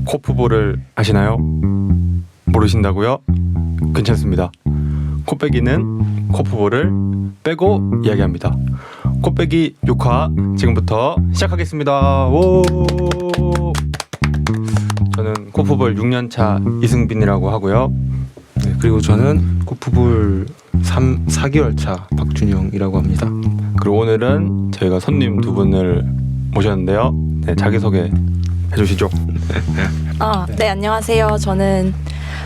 코프볼을 아시나요? 모르신다고요? 괜찮습니다. 코빼기는 코프볼을 빼고 이야기합니다. 코빼기 6화 지금부터 시작하겠습니다. 오! 저는 코프볼 6년차 이승빈이라고 하고요. 네, 그리고 저는 코프볼 4개월 차 박준영이라고 합니다. 그리고 오늘은 저희가 손님 두 분을 모셨는데요. 네, 자기소개 해주시죠. 네, 안녕하세요. 저는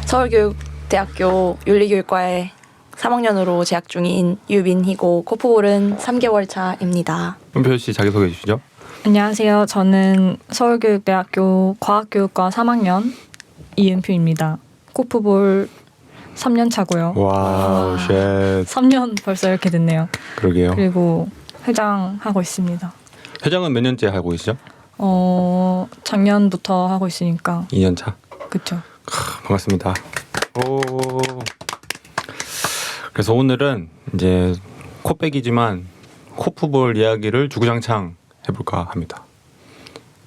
서울교육대학교 윤리교육과에 3학년으로 재학 중인 유빈희고 코프볼은 3개월 차입니다. 은표 씨 자기소개 해주시죠. 안녕하세요. 저는 서울교육대학교 과학교육과 3학년 이은표입니다. 코프볼 3년 차고요. 와우, 쉣. 3년 벌써 이렇게 됐네요. 그러게요. 그리고 회장하고 있습니다. 회장은 몇 년째 하고 계시죠? 작년부터 하고 있으니까 2년 차. 그쵸. 반갑습니다. 오. 그래서 오늘은 이제 코빼기지만 코프볼 이야기를 주구장창 해볼까 합니다.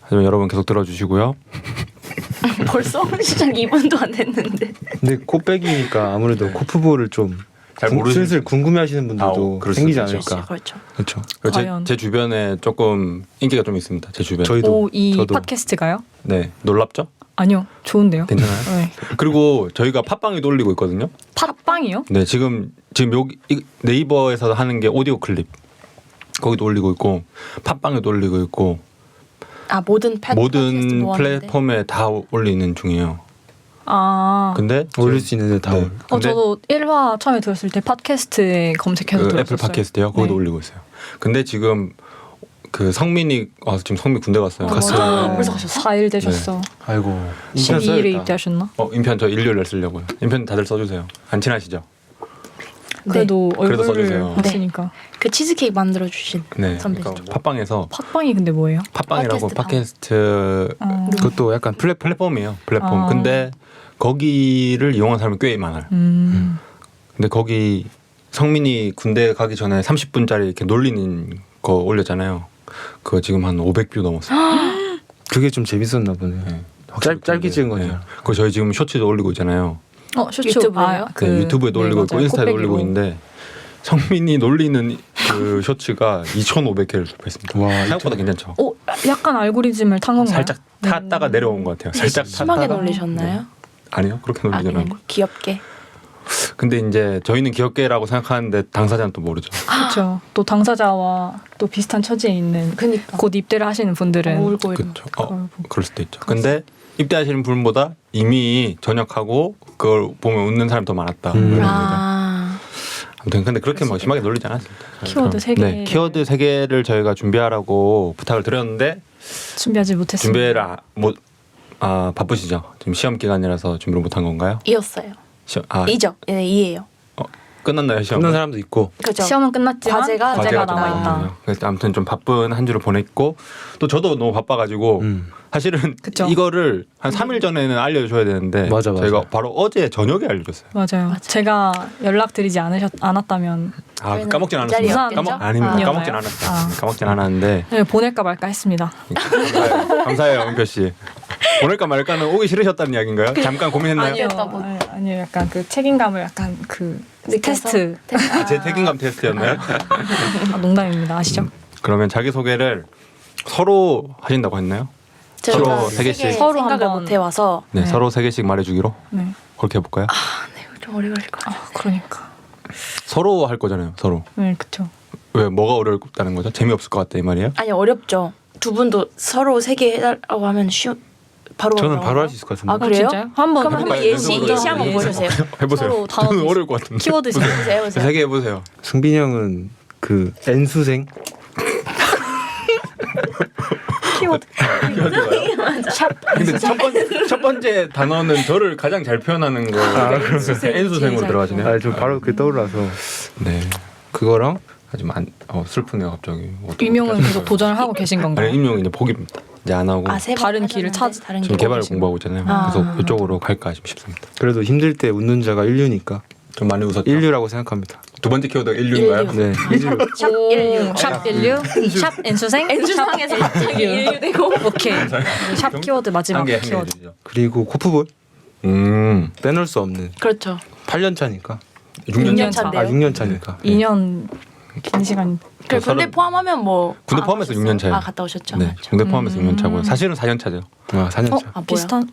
하지만 여러분 계속 들어주시고요. 벌써 시작 2분도 안 됐는데. 근데 코빼기니까 아무래도 코프볼을 좀 잘 모르시는 슬슬 궁금해하시는 분들도 그럴 수도 생기지 있죠. 않을까. 그렇죠. 그렇죠. 과연. 제 주변에 조금 인기가 좀 있습니다. 제 주변. 저희도 이 저도. 팟캐스트가요? 네, 놀랍죠? 아니요. 좋은데요. 괜찮아요? 네. 그리고 저희가 팟빵에도 올리고 있거든요. 팟빵이요? 네, 지금 여기 네이버에서 하는 게 오디오 클립 거기도 올리고 있고 팟빵에도 올리고 있고 모든 모든 모았는데. 플랫폼에 다 올리는 중이에요. 근데 올릴 수 있는데 다 네. 올. 근데 저도 1화 처음에 들었을 때 팟캐스트에 검색해서 그 들었었어요. 애플 팟캐스트요. 거기도 네. 올리고 있어요. 근데 지금 그 성민이 와서 지금 성민 군대 갔어요. 갔어요. 벌써 가셨어? 4일 되셨어. 아이고. 12일에 입대하셨나? 인편 저 일요일날 쓰려고요. 인편 다들 써주세요. 안 친하시죠? 그래도 그래도 얼굴을 써주세요. 봤으니까. 그 치즈케이크 만들어 주신 네. 선배죠. 팟빵에서 팟빵이 근데 뭐예요? 팟빵이라고 팟캐스트 팟캐스트 그것도 약간 플랫폼이에요. 플랫폼. 아. 근데 거기를 이용한 사람이 꽤 많아요. 근데 거기 성민이 군대 가기 전에 30분짜리 이렇게 놀리는 거 올렸잖아요. 그거 지금 한 500뷰 넘었어요. 그게 좀 재밌었나 보네. 네. 짧게 찍은 거죠. 네. 그거 저희 지금 쇼츠도 올리고 있잖아요. 쇼츠 유튜브예요? 네, 유튜브에도 올리고 있고 맞아요. 인스타에도 코빼기로. 올리고 있는데 성민이 놀리는 그 쇼츠가 2,500개를 돌파했습니다. 와, 생각보다 괜찮죠. 약간 알고리즘을 탄 건가요? 살짝 탔다가 내려온 것 같아요. 살짝 심하게 탔다가. 놀리셨나요? 아니요, 그렇게 놀리지 그냥 않고. 귀엽게. 근데 이제 저희는 귀엽게라고 생각하는데 당사자는 또 모르죠. 그렇죠. 또 당사자와 또 비슷한 처지에 있는 그니까. 곧 입대를 하시는 분들은 울고 이런. 그렇죠. 그럴 수도 있죠. 근데 입대하시는 분보다 이미 전역하고 그걸 보면 웃는 사람이 더 많았다. 아무튼 근데 그렇게 막 심하게 놀리지 않았습니다. 키워드 세 개. 네, 키워드 3개를 저희가 준비하라고 부탁을 드렸는데 준비하지 못했습니다. 준비를 바쁘시죠? 지금 시험 기간이라서 준비를 못한 건가요? 이었어요. 시험, 이죠. 네, 이해요. 끝났나요 시험? 끝난 사람도 있고. 그죠. 시험은 끝났지만 과제가 과제가 좀 남아 있다. 남아있네요. 그래서 아무튼 좀 바쁜 한 주를 보냈고 또 저도 너무 바빠가지고 사실은 그쵸. 이거를 한 3일 전에는 알려줘야 되는데 맞아. 저희가 바로 어제 저녁에 알려줬어요. 맞아요. 제가 연락드리지 않았다면 그 까먹진 이 않았습니다. 자리였겠죠? 아닙니다. 아니었나요? 까먹진 않았어요. 까먹진 않았는데 네, 보낼까 말까 했습니다. 감사해요, 은표 씨. 보낼까 말까는 오기 싫으셨다는 이야기인가요? 잠깐 고민했나요? 아니요. 아니요, 약간 그 책임감을 약간 그 느껴서? 테스트. 제 책임감 테스트였나요? 농담입니다. 아시죠? 그러면 자기 소개를 서로 하신다고 했나요? 서로 제가 세 개씩. 서로 생각을 한번. 못 해와서 네, 네. 서로 3개씩 말해주기로 네. 그렇게 해볼까요? 좀 오래 걸릴 것 같아요. 그러니까. 서로 할 거잖아요. 서로. 네, 그렇죠. 왜 뭐가 어렵다는 거죠? 재미없을 것 같다 이 말이에요? 아니 어렵죠. 두 분도 서로 3개 해달라고 하면 바로 저는 하라고 바로 할 하나요? 수 있을 것 같은데. 아 그래요? 진짜요? 한번 그럼 한번 예시 한번 예시. 보여주세요. 해보세요. 서로 단어 저는 비슷- 어려울 것 같은데. 키워드 해보세요. 3개 해보세요. 승빈이 형은 그 N수생. 키워드. 근데 첫 번째 단어는 저를 가장 잘 표현하는 거 N수생으로 들어가시네요. 좀 바로 그게 떠올라서. 네. 그거랑 하지만 슬프네요 갑자기. 임용은 계속 도전을 하고 계신 건가요? 아니 임용 이제 포기입니다. 이제 안 하고 다른 길을 다른 지금 길. 개발 공부하고 있잖아요. 아. 그래서 이쪽으로 갈까 싶습니다. 그래도 힘들 때 웃는 자가 인류니까 좀 많이 웃었죠. 인류라고 생각합니다. 두 번째 키워드가 인류인가요? 네. 샵 16. 샵 인류, 샵 N수생, N수상에서 샵 갑자기 인류 되고. 오케이. 샵 키워드 마지막 한개 키워드. 해주죠. 그리고 코프볼 빼놓을 수 없는 그렇죠. 8년 차니까. 6년 차인데요. 6년 차니까. 2년 긴 시간. 그 군대 포함하면 뭐 군대 아, 포함해서 가셨어요? 6년 차예요. 아 갔다 오셨죠. 네, 맞죠. 군대 포함해서 6년 차고요. 사실은 4년 차죠. 4년 차. 아 뭐야? 비슷한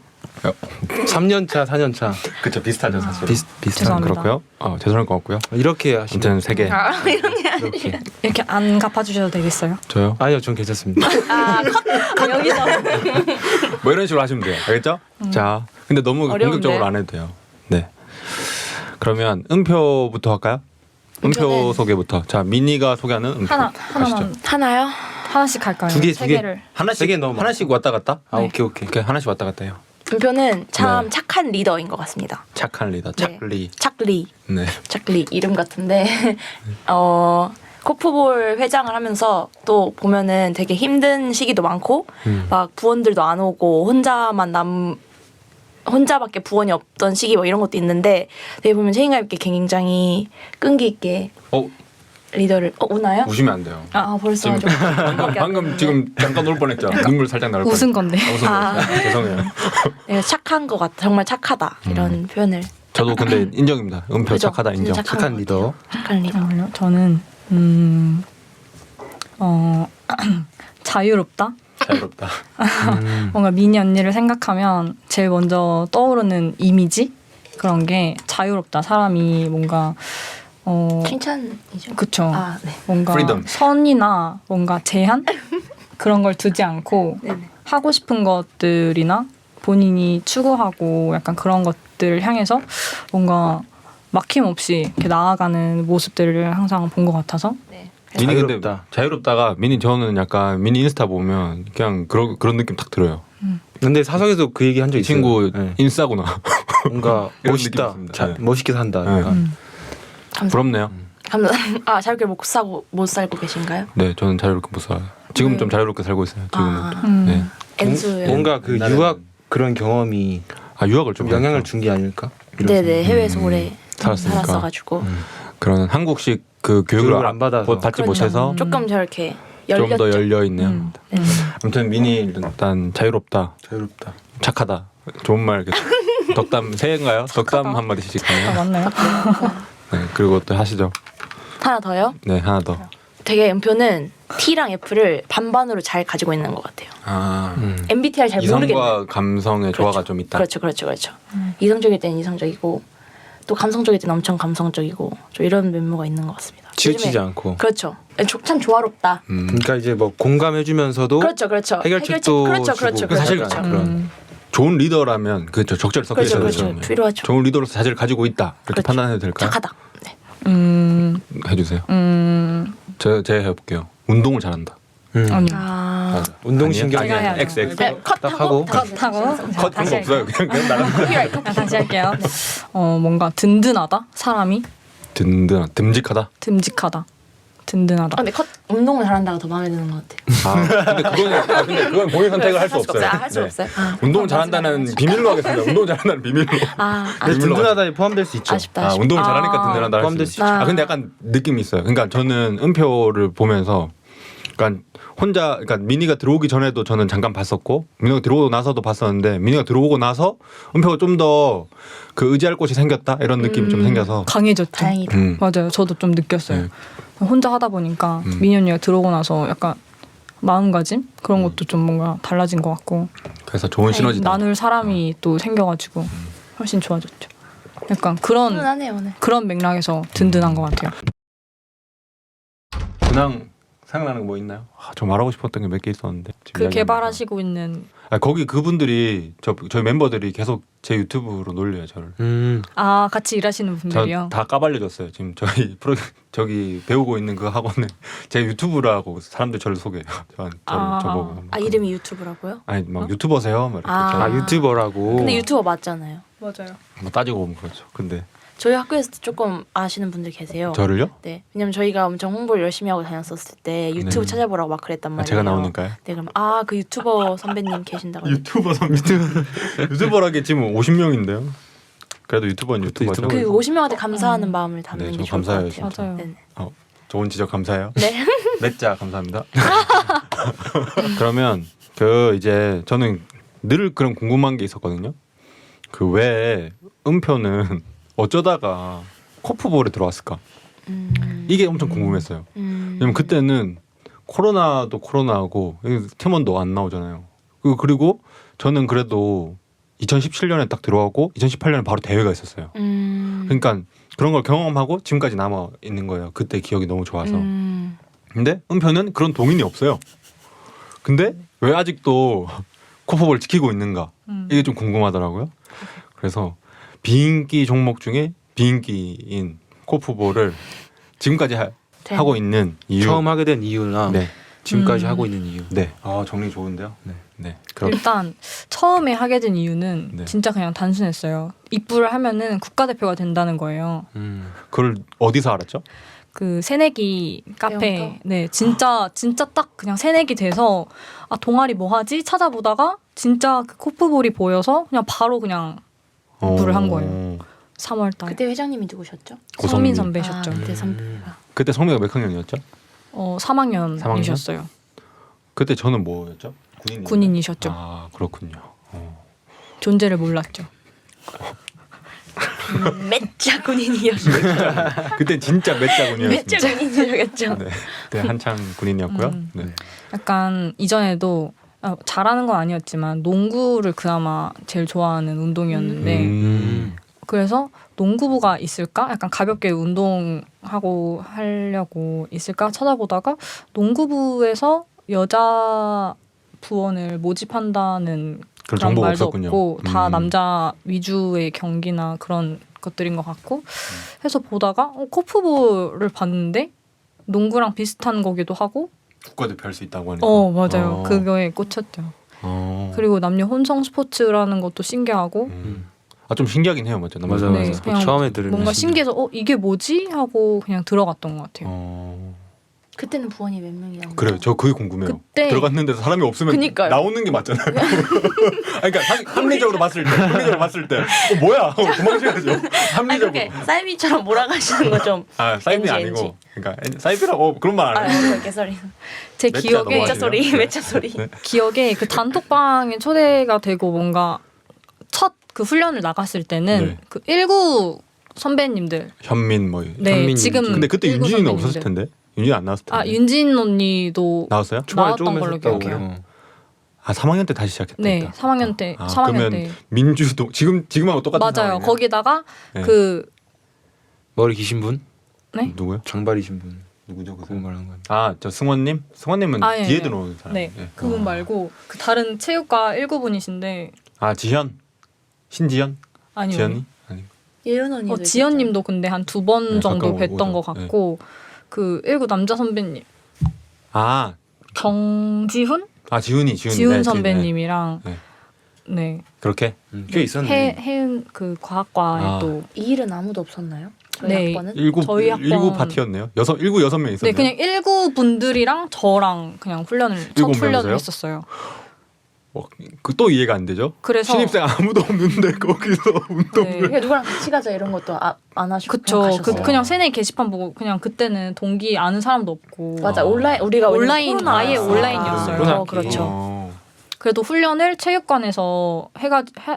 3년 차, 4년 차. 그렇죠, 비슷하죠 사실. 비슷한 죄송합니다. 그렇고요. 죄송할 것 같고요. 이렇게 하시면 아무튼 3개. 아 이런 게 이렇게. 이렇게 안 갚아주셔도 되겠어요? 저요? 아니요, 전 괜찮습니다. 여기서 뭐 이런 식으로 하시면 돼요. 알겠죠? 자, 근데 너무 어려운데? 공격적으로 안 해도 돼요. 네. 그러면 음표부터 할까요? 음표 음표는- 소개부터. 자, 미니가 소개하는 음표. 하나만 가시죠. 하나요? 하나씩 할까요? 두 개, 세 두 개. 개를. 하나씩 세개 너무 하나씩 왔다 갔다. 아, 네. 오케이, 오케이. 오케이, 하나씩 왔다 갔다 해요. 음표는 참 네. 착한 리더인 것 같습니다. 착한 리더, 네. 착리. 착리, 네. 착리 이름 같은데 코프볼 회장을 하면서 또 보면은 되게 힘든 시기도 많고 막 부원들도 안 오고 혼자밖에 부원이 없던 시기 뭐 이런 것도 있는데 되게 보면 책임감 있게 굉장히 끈기 있게 리더를 우나요? 우시면 안 돼요. 아 벌써 좀 방금 지금 잠깐 울 뻔했죠. 눈물 살짝 나올 뻔. 웃은 건데. 웃은 거. 죄송해요. 네, 착한 것 같아. 정말 착하다 이런 표현을 저도 근데 인정입니다. 음표 그죠? 착하다 인정. 진짜 착한 것 리더. 같아요. 착한 리더. 잠깐만요. 저는 자유롭다. 자유롭다. 뭔가 미니 언니를 생각하면 제일 먼저 떠오르는 이미지 그런 게 자유롭다. 사람이 뭔가 칭찬이죠. 그쵸. 아 네. 뭔가 Freedom. 선이나 뭔가 제한 그런 걸 두지 않고 네네. 하고 싶은 것들이나 본인이 추구하고 약간 그런 것들을 향해서 뭔가 막힘없이 이렇게 나아가는 모습들을 항상 본 것 같아서 네. 미니 근데 자유롭다. 자유롭다가 미니 저는 약간 미니 인스타 보면 그냥 그런 느낌 딱 들어요. 근데 사석에도 그 얘기 한 적 이 있어요. 친구 네. 인싸구나. 뭔가 이런 멋있다. 느낌이 있습니다. 네. 멋있게 산다. 네. 약간. 부럽네요. 아 자유롭게 못 살고 계신가요? 네, 저는 자유롭게 못 살아요. 지금 네. 좀 자유롭게 살고 있어요. 지금은. 아. 네. 엔수요. 뭔가 그 옛날에는- 유학 그런 경험이 유학을 좀 좀 영향을 했죠. 준 게 아닐까? 이런 네네 해외에서 오래 살았으니까. 살았어가지고 그런 한국식 그 교육을 교육을 안 받아서. 받지 그렇죠. 못해서 조금 저렇게 좀 열렸죠. 더 열려 있네요. 네. 아무튼 미니 일단 자유롭다, 자유롭다. 착하다, 좋은 말 이렇게 덕담 새해인가요? 덕담 한 마디씩 아, 하네요. 맞나요? 네, 그리고 또 하시죠. 하나 더요. 네, 하나 더. 되게 음표는 T랑 F를 반반으로 잘 가지고 있는 것 같아요. MBTI 잘 모르겠네. 이성과 감성의 조화가 좀 있다. 그렇죠. 이성적일 때는 이성적이고 또 감성적일 때는 엄청 감성적이고 좀 이런 면모가 있는 것 같습니다. 치우치지 요즘에- 않고. 그렇죠. 참 조화롭다. 그러니까 이제 뭐 공감해주면서도 그렇죠. 해결책도 그렇죠. 주고. 사실 그렇죠. 그런. 좋은 리더라면 그렇죠. 적절 섞여 있어야 그렇죠. 되죠. 필요하죠. 좋은 리더로서 자질을 가지고 있다. 이렇게 그렇죠. 판단해도 될까요? 착하다. 네. 해주세요. 제가 해볼게요. 운동을 잘한다. 아니요. 아. 운동신경 제가 해야죠. XX. 네, 딱 하고. 컷하고 컷 그런 거 없어요. 그냥 나가. 다시 할게요. 뭔가 든든하다. 사람이 듬직하다. 듬직하다. 든든하다. 근데 운동을 잘한다가 더 마음에 드는 것 같아요. 근데 그건 본인 선택을 할 수 없어요. 할 수 네. 없어요. 운동을 잘한다는 비밀로 하겠습니다. 운동 잘한다는 비밀로. 근데 든든하다에 포함될 수 있죠. 아쉽다. 운동을 잘하니까 든든하다. 포함될 할수 수 있어요. 있죠. 근데 약간 느낌이 있어요. 그러니까 저는 음표를 보면서, 그러니까 그러니까 미니가 들어오기 전에도 저는 잠깐 봤었고, 미니가 들어오고 나서도 봤었는데, 미니가 들어오고 나서 음표가 좀 더 그 의지할 곳이 생겼다 이런 느낌이 좀 생겨서. 강해졌죠. 다행이다. 맞아요. 저도 좀 느꼈어요. 네. 혼자 하다 보니까 미니 언니가 들어오고 나서 약간 마음가짐 그런 것도 좀 뭔가 달라진 것 같고 그래서 좋은 시너지다. 나눌 사람이 또 생겨가지고 훨씬 좋아졌죠. 약간 그런 든든하네요 오늘. 그런 맥락에서 든든한 것 같아요. 근황 생각나는 거 뭐 있나요? 저 말하고 싶었던 게 몇 개 있었는데. 지금 그 이야기하면서. 개발하시고 있는 거기 그분들이 저희 멤버들이 계속 제 유튜브로 놀려요 저를. 같이 일하시는 분들이요. 다 까발려졌어요. 지금 저기 배우고 있는 그 학원에 제 유튜브라고 사람들 저를 소개해요. 저보고. 아 이름이 유튜브라고요? 아니 막 유튜버세요? 막 이렇게 아. 유튜버라고. 근데 유튜버 맞잖아요. 맞아요. 뭐 따지고 보면 그렇죠. 근데 저희 학교에서도 조금 아시는 분들 계세요. 저를요? 네, 왜냐면 저희가 엄청 홍보를 열심히 하고 다녔었을 때 유튜브 네. 찾아보라고 막 그랬단 말이에요. 제가 나오니까요. 네, 그럼 그 유튜버 선배님 계신다고. 유튜버라기 지금 50명인데요. 그래도 유튜버는 유튜버죠. 유튜버. 그 50명한테 감사하는 마음을 담는 네, 게 저 좋을 것 감사해요, 같아요. 진짜. 맞아요. 네네. 좋은 지적 감사해요. 네. 넷자 감사합니다. 그러면 그 이제 저는 늘 그런 궁금한 게 있었거든요. 그 왜 음표는 어쩌다가 코프볼에 들어왔을까? 이게 엄청 궁금했어요. 왜냐면 그때는 코로나도 코로나고 팀원도 안 나오잖아요. 그리고 저는 그래도 2017년에 딱 들어가고 2018년에 바로 대회가 있었어요. 그러니까 그런 걸 경험하고 지금까지 남아 있는 거예요. 그때 기억이 너무 좋아서. 근데 은표는 그런 동인이 없어요. 근데 왜 아직도 코프볼을 지키고 있는가? 이게 좀 궁금하더라고요. 그래서 비인기 종목 중에 비인기인 코프볼을 지금까지 하고 있는 이유. 처음 하게 된 이유나 네. 지금까지 하고 있는 이유. 네. 아, 정리 좋은데요? 네. 네. 그럼 일단 처음에 하게 된 이유는 네. 진짜 그냥 단순했어요. 입부를 하면은 국가대표가 된다는 거예요. 그걸 어디서 알았죠? 그 새내기 카페, 영터? 네, 진짜 딱 그냥 새내기 돼서 아 동아리 뭐 하지 찾아보다가 진짜 그 코프볼이 보여서 그냥 바로 그냥 입부를 한 거예요. 3월달. 그때 회장님이 누구셨죠? 성민 고성민. 선배셨죠. 그때 그때 성미가 몇 학년이었죠? 3학년이셨어요. 그때 저는 뭐였죠? 군인이셨죠. 아, 그렇군요. 존재를 몰랐죠. 맺자 군인이었죠. 그때 진짜 몇 자군이었습니다. 맺자 군인이셨겠죠. 네. 그때 한창 군인이었고요. 네. 약간 이전에도 잘하는 건 아니었지만 농구를 그나마 제일 좋아하는 운동이었는데 그래서 농구부가 있을까? 약간 가볍게 운동하고 하려고 있을까 찾아보다가 농구부에서 여자 부원을 모집한다는 그런 그런 정보가 말도 없었군요. 없고 다 남자 위주의 경기나 그런 것들인 것 같고 해서 보다가 코프볼을 봤는데 농구랑 비슷한 거기도 하고 국가대표 할 수 있다고 하니까. 맞아요. 그거에 꽂혔죠. 그리고 남녀 혼성 스포츠라는 것도 신기하고 좀 신기하긴 해요, 맞죠? 맞아 네, 맞아. 그냥 처음에 들으면 뭔가 신기해서 이게 뭐지 하고 그냥 들어갔던 것 같아요. 그때는 부원이 몇 명이나? 그래요. 저 그게 궁금해요. 그때- 들어갔는데 사람이 없으면 그니까요. 나오는 게 맞잖아요. 그러니까 합리적으로 봤을 때 뭐야? 도망쳐야죠. 아니 합리적으로. 그렇게 사이비처럼 몰아가시는 거 좀. 아, 사이비 NG. 아니고. 그러니까 사이비라고 그런 말 안 해요. 개소리. 제 몇 자 기억에 넘어가시네요. 맺자 소리. 네. 맺자 소리. 기억에 그 단톡방에 초대가 되고 뭔가 첫 그 훈련을 나갔을 때는 네. 그 19 선배님들 현민 뭐. 네 현민, 지금 윤진. 근데 그때 19 윤진이는 선배님들. 없었을 텐데. 윤진 안 나왔을 텐데. 윤진 언니도 나왔어요? 초반에 나왔던 조금 걸로 했었다고. 기억해요. 아, 3학년 때 다시 시작했다. 네, 3학년 때, 3학년 그러면 때. 민주도 지금하고 똑같은 맞아요. 상황이네요. 거기다가 네. 그 머리 기신 분? 네? 누구요? 장발이신 분. 누구죠? 그거 말하는 거예요. 아, 저 승원님? 승원님은 아, 예, 뒤에 예. 들어오는 사람. 네, 그분 말고 그 다른 체육과 19분이신데 아, 지현? 신지현? 아니요. 지현이? 아니. 예은 언니도. 지연님도 근데 한 2번 네, 정도 가까워 뵀던 것 오죠. 같고 그 19 남자 선배님 아, 정지훈? 지훈이. 지훈 네, 선배님이랑 네. 네. 그렇게? 꽤 있었네. 해은 그 과학과에 아. 또 이 일은 아무도 없었나요? 저희 네. 학번은? 저희 학번- 19 파티였네요. 6명 있었네요. 네, 그냥 19 분들이랑 저랑 그냥 첫 7 훈련을 명이서요? 했었어요. 또 이해가 안 되죠? 그래서 신입생 아무도 없는데 거기서 운동을. 네. 그냥 누구랑 같이 가자 이런 것도 안 하시고 그쵸. 그냥 가셨어요. 그냥 새내 게시판 보고 그냥 그때는 동기 아는 사람도 없고 맞아 온라인 우리가 온라인, 코로나 아예 왔어요. 온라인이었어요. 코로나 그렇죠. 어. 그래도 훈련을 체육관에서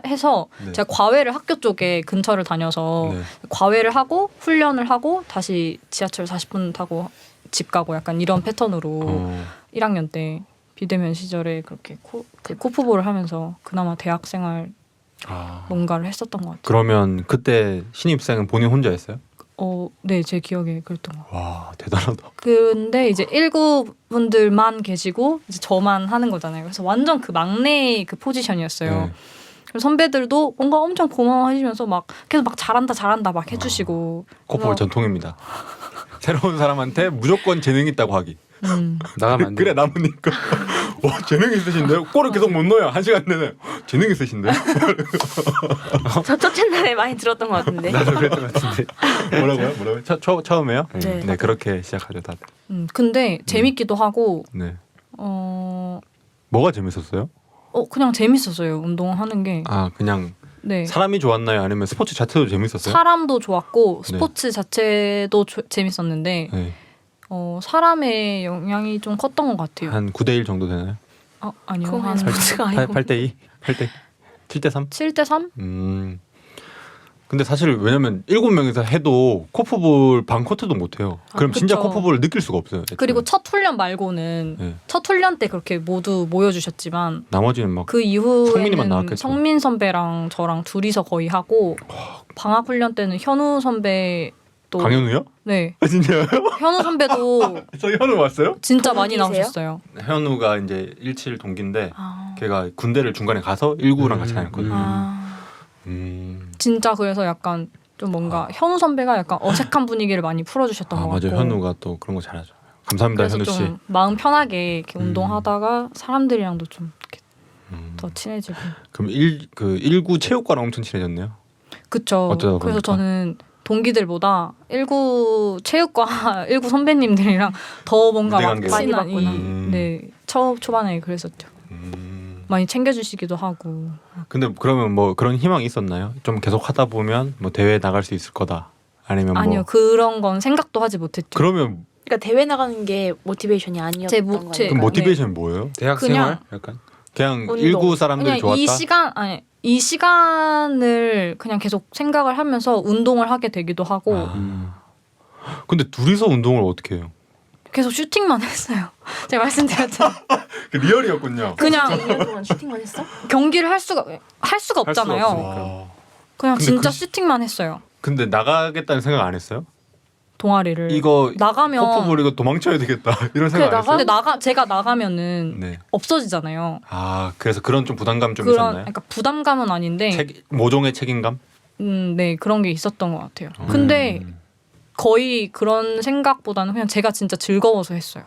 해서 네. 제가 과외를 학교 쪽에 근처를 다녀서 네. 과외를 하고 훈련을 하고 다시 지하철 40분 타고 집 가고 약간 이런 패턴으로 어. 1학년 때 비대면 시절에 그렇게 코프볼을 하면서 그나마 대학 생활 아. 뭔가를 했었던 것 같아요. 그러면 그때 신입생은 본인 혼자였어요? 네, 제 기억에 그랬던 것 같아요. 와, 대단하다. 근데 이제 19분들만 계시고 이제 저만 하는 거잖아요. 그래서 완전 그 막내 그 포지션이었어요. 네. 그래서 선배들도 뭔가 엄청 고마워하시면서 막 계속 막 잘한다 막 해주시고. 코프볼 그래서- 전통입니다. 새로운 사람한테 무조건 재능 있다고 하기. 나가면 안 돼. 그래 남으니까 와 재능 있으신데요? 골을 계속 못 넣어요. 1시간 내내. 재능 있으신데요? 저 첫 채널에 많이 들었던 것 같은데. 나도 그랬던 것 같은데. 뭐라고요? 처음에요? 네. 네 그렇게 시작하죠 다들. 근데 재밌기도 하고 네. 어 뭐가 재밌었어요? 그냥 재밌었어요 운동하는 게. 아 그냥 네. 사람이 좋았나요? 아니면 스포츠 자체도 재밌었어요? 사람도 좋았고 네. 스포츠 자체도 재밌었는데 네. 사람의 영향이 좀 컸던 것 같아요. 한 9대1 정도 되나요? 아니요. 그건 한 스포츠가 아니고 8대2? 8대 7대3? 7대 3? 근데 사실 왜냐면 7명이서 해도 코프볼 반 코트도 못 해요. 그럼 진짜 그쵸. 코프볼을 느낄 수가 없어요. 애초에. 그리고 첫 훈련 말고는 네. 첫 훈련 때 그렇게 모두 모여주셨지만 나머지는 막 그 성민이만 이후에는 나왔겠죠. 성민 선배랑 저랑 둘이서 거의 하고 방학 훈련 때는 현우 선배 또 강현우요? 네 아, 진짜요? 현우 선배도 저 현우 왔어요? 진짜 많이 동기세요? 나오셨어요. 현우가 이제 17 동기인데 아. 걔가 군대를 중간에 가서 19랑 같이 다녔거든요. 진짜 그래서 약간 좀 뭔가 현우 선배가 약간 어색한 분위기를 많이 풀어주셨던 것 맞아요. 같고 현우가 또 그런 거 잘하죠. 감사합니다, 그래서 현우 씨. 좀 마음 편하게 이렇게 운동하다가 사람들이랑도 좀 이렇게 음. 더 친해지고 그럼 19 체육과랑 엄청 친해졌네요. 그쵸. 어쩌다 그래서 보니까. 저는 동기들보다 19 체육과 19 선배님들이랑 더 뭔가 막 유대관계가. 많이 친한 봤구나. 네 초반에 그랬었죠. 많이 챙겨주시기도 하고. 근데 그러면 뭐 그런 희망이 있었나요? 좀 계속 하다 보면 뭐 대회 나갈 수 있을 거다. 아니면 아니요 뭐 그런 건 생각도 하지 못했죠. 그러면 그러니까 대회 나가는 게 모티베이션이 아니었던 제 거예요. 그럼 모티베이션이 뭐예요? 대학 그냥- 생활 약간 그냥 운동. 19 사람들이 그냥 좋았다. 이 시간을 그냥 계속 생각을 하면서 운동을 하게 되기도 하고 근데 둘이서 운동을 어떻게 해요? 계속 슈팅만 했어요. 제가 말씀드렸잖아요. 그 리얼이었군요. 그냥 2년 동안 슈팅만 했어? 경기를 할 수가 없잖아요. 없으니까. 그냥 근데 진짜 그 슈팅만 했어요. 근데 나가겠다는 생각 안 했어요? 동아리를 이거 나가면 코프볼 이거 도망쳐야 되겠다 이런 생각 안 했어요? 근데 제가 나가면은 네. 없어지잖아요. 아 그래서 그런 좀 부담감 좀 그런 있었나요? 그러니까 부담감은 아닌데 모종의 책임감? 네 그런 게 있었던 것 같아요. 음. 근데 거의 그런 생각보다는 그냥 제가 진짜 즐거워서 했어요.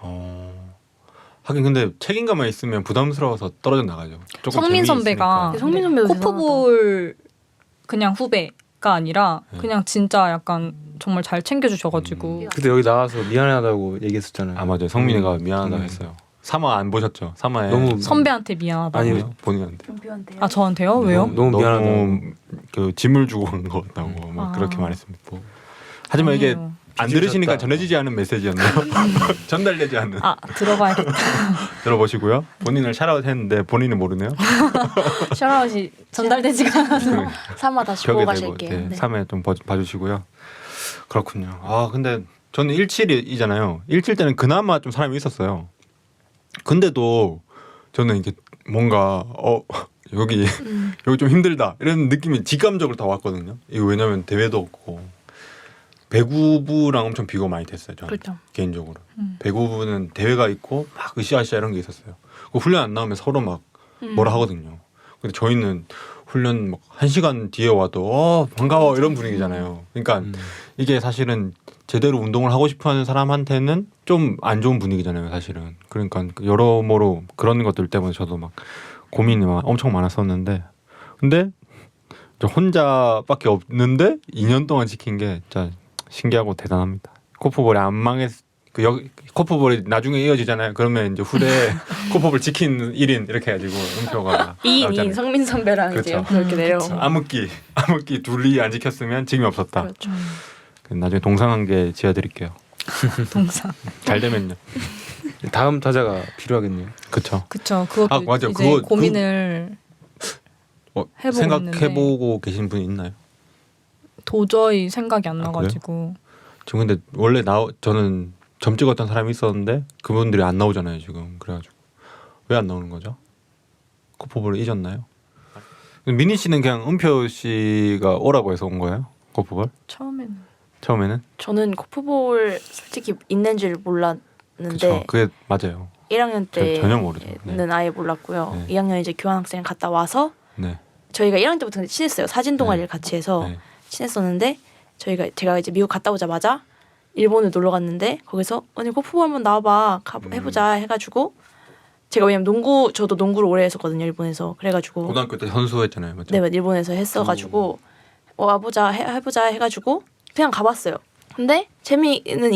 하긴 근데 책임감만 있으면 부담스러워서 떨어져 나가죠. 조금 성민 재미있으니까. 선배가 성민 선배도 코프볼 그냥 후배가 아니라 네. 그냥 진짜 약간 정말 잘 챙겨주셔가지고 그때 여기 나와서 미안하다고 얘기했었잖아요. 아 맞아요. 성민이가 미안하다 음. 했어요. 3화 안 보셨죠? 3화에 너무 선배한테 미안하다고. 아니, 아니요 본인한테. 변표한테요. 아 저한테요? 왜요? 너무 미안하다고. 그 짐을 주고 간 것 같다고 막 아. 그렇게 말했습니다. 뭐. 하지만 이게 아니에요. 안 빚을 들으시니까 졌다. 전해지지 않은 메시지였네요. 전달되지 않는. 아 들어봐야겠다. 들어보시고요. 본인을 샤라웃 했는데 본인은 모르네요. 샤라웃이 전달되지가 않아서. 3화 다시 보고 벽에 대고 가실게요. 네, 네. 3회 좀 봐주시고요. 그렇군요. 아 근데 저는 17이잖아요. 17 때는 그나마 좀 사람이 있었어요. 근데도 저는 이게 뭔가 여기 여기 좀 힘들다 이런 느낌이 직감적으로 다 왔거든요. 이거 왜냐면 대회도 없고 배구부랑 엄청 비교가 많이 됐어요. 저는 그렇죠. 개인적으로 배구부는 대회가 있고 막 으쌰으쌰 이런 게 있었어요. 그 훈련 안 나오면 서로 막 뭐라 하거든요. 근데 저희는 훈련 막 1시간 뒤에 와도 반가워 이런 분위기잖아요. 그러니까 이게 사실은 제대로 운동을 하고 싶어하는 사람한테는 좀 안 좋은 분위기잖아요. 사실은 그러니까 여러모로 그런 것들 때문에 저도 막 고민이 막 엄청 많았었는데 근데 저 혼자밖에 없는데 2년 동안 지킨 게 진짜 신기하고 대단합니다. 코프볼이 안 망했 코프볼이 나중에 이어지잖아요. 그러면 이제 후대 코프볼 지킨 1인 이렇게 해가지고 은표가 2인 나왔잖아요. 성민 선배랑 이제 그렇죠. 그렇게 내려. 암흑기 둘이 안 지켰으면 지금이 없었다. 그렇죠. 나중에 동상한개 지어드릴게요. 동상. 잘 되면요. 다음 타자가 필요하겠네요. 그렇죠. 그쵸. 그것도 아, 맞아. 이제 그거- 고민을 해보고 생각해보고 계신 분이 있나요? 도저히 생각이 안 아, 나가지고 지금 근데 원래 저는 점 찍었던 사람이 있었는데 그분들이 안 나오잖아요 지금. 그래가지고 왜 안 나오는 거죠? 코프볼을 잊었나요? 미니 씨는 그냥 은표 씨가 오라고 해서 온 거예요? 코프볼? 처음에는? 저는 코프볼 솔직히 있는 줄 몰랐는데 그렇죠. 그게 맞아요. 1학년 때는 전혀 모르죠. 네. 아예 몰랐고요. 네. 2학년 이제 교환학생 갔다 와서 네. 저희가 1학년 때부터 근데 친했어요. 사진 동아리를 같이 해서 네. 친했었는데 제가 이제 미국 갔다 오자마자 일본을 놀러 갔는데 거기서 언니 코프볼 한번 나와봐 해보자 해가지고 제가 왜냐면 저도 농구를 오래 했었거든요 일본에서. 그래가지고 고등학교 때 선수했잖아요, 맞죠? 네 일본에서 했어가지고 와보자 해보자 해가지고 그냥 가봤어요. 근데 재미는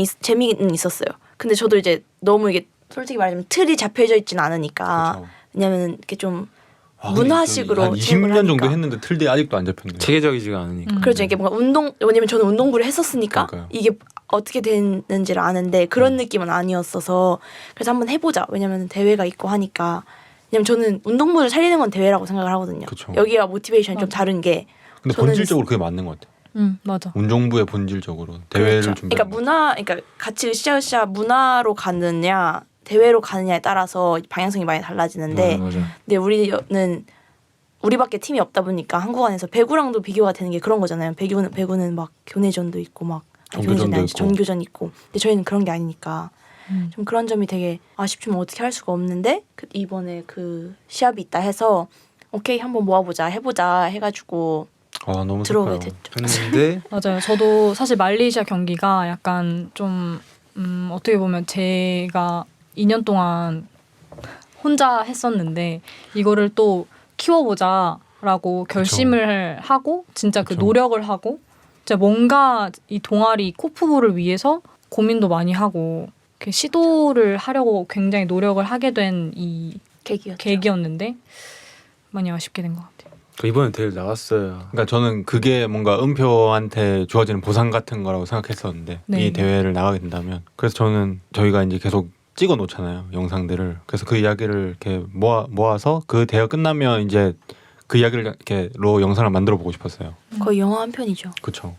있었어요. 근데 저도 이제 너무 이게 솔직히 말하자면 틀이 잡혀져 있진 않으니까 그렇죠. 왜냐면 이렇게 좀 문화식으로 한 체육을 20년 정도 하니까. 했는데 틀대 아직도 안 잡혔네. 체계적이지가 않으니까. 그렇죠. 이게 뭔가 왜냐면 저는 운동부를 했었으니까 그러니까요. 이게 어떻게 되는지를 아는데 그런 느낌은 아니었어서 그래서 한번 해보자. 왜냐면 대회가 있고 하니까. 왜냐면 저는 운동부를 살리는 건 대회라고 생각을 하거든요. 그쵸. 여기와 모티베이션이 좀 맞아. 다른 게. 근데 저는 본질적으로 그게 맞는 것 같아요. 맞아. 운동부의 본질적으로 대회를 그렇죠. 준비. 그러니까 같이 으쌰으쌰 문화로 가느냐 대회로 가느냐에 따라서 방향성이 많이 달라지는데 맞아. 근데 우리는 우리밖에 팀이 없다 보니까 한국 안에서 배구랑도 비교가 되는 게 그런 거잖아요. 배구는 막 교내전도 있고 막 전교전도 있고. 전교전 있고. 근데 저희는 그런 게 아니니까 좀 그런 점이 되게 아쉽지만 어떻게 할 수가 없는데 이번에 그 시합이 있다 해서 오케이 한번 모아보자 해보자 해가지고 너무 들어오게 슬퍼요. 됐죠. 했는데 맞아요. 저도 사실 말레이시아 경기가 약간 좀 어떻게 보면 제가 2년 동안 혼자 했었는데 이거를 또 키워보자라고 결심을 하고 진짜 그 그쵸. 노력을 하고 진짜 뭔가 이 동아리 코프부를 위해서 고민도 많이 하고 이렇게 시도를 하려고 굉장히 노력을 하게 된 이 계기였죠. 계기였는데 많이 아쉽게 된 것 같아요. 이번에 대회 나갔어요. 그러니까 저는 그게 뭔가 은표한테 주어지는 보상 같은 거라고 생각했었는데 네. 이 대회를 나가게 된다면 그래서 저는 저희가 이제 계속 찍어 놓잖아요 영상들을. 그래서 그 이야기를 이렇게 모아서 그 대회 끝나면 이제 그 이야기를 이렇게로 영상을 만들어 보고 싶었어요. 거의 영화 한 편이죠. 그렇죠.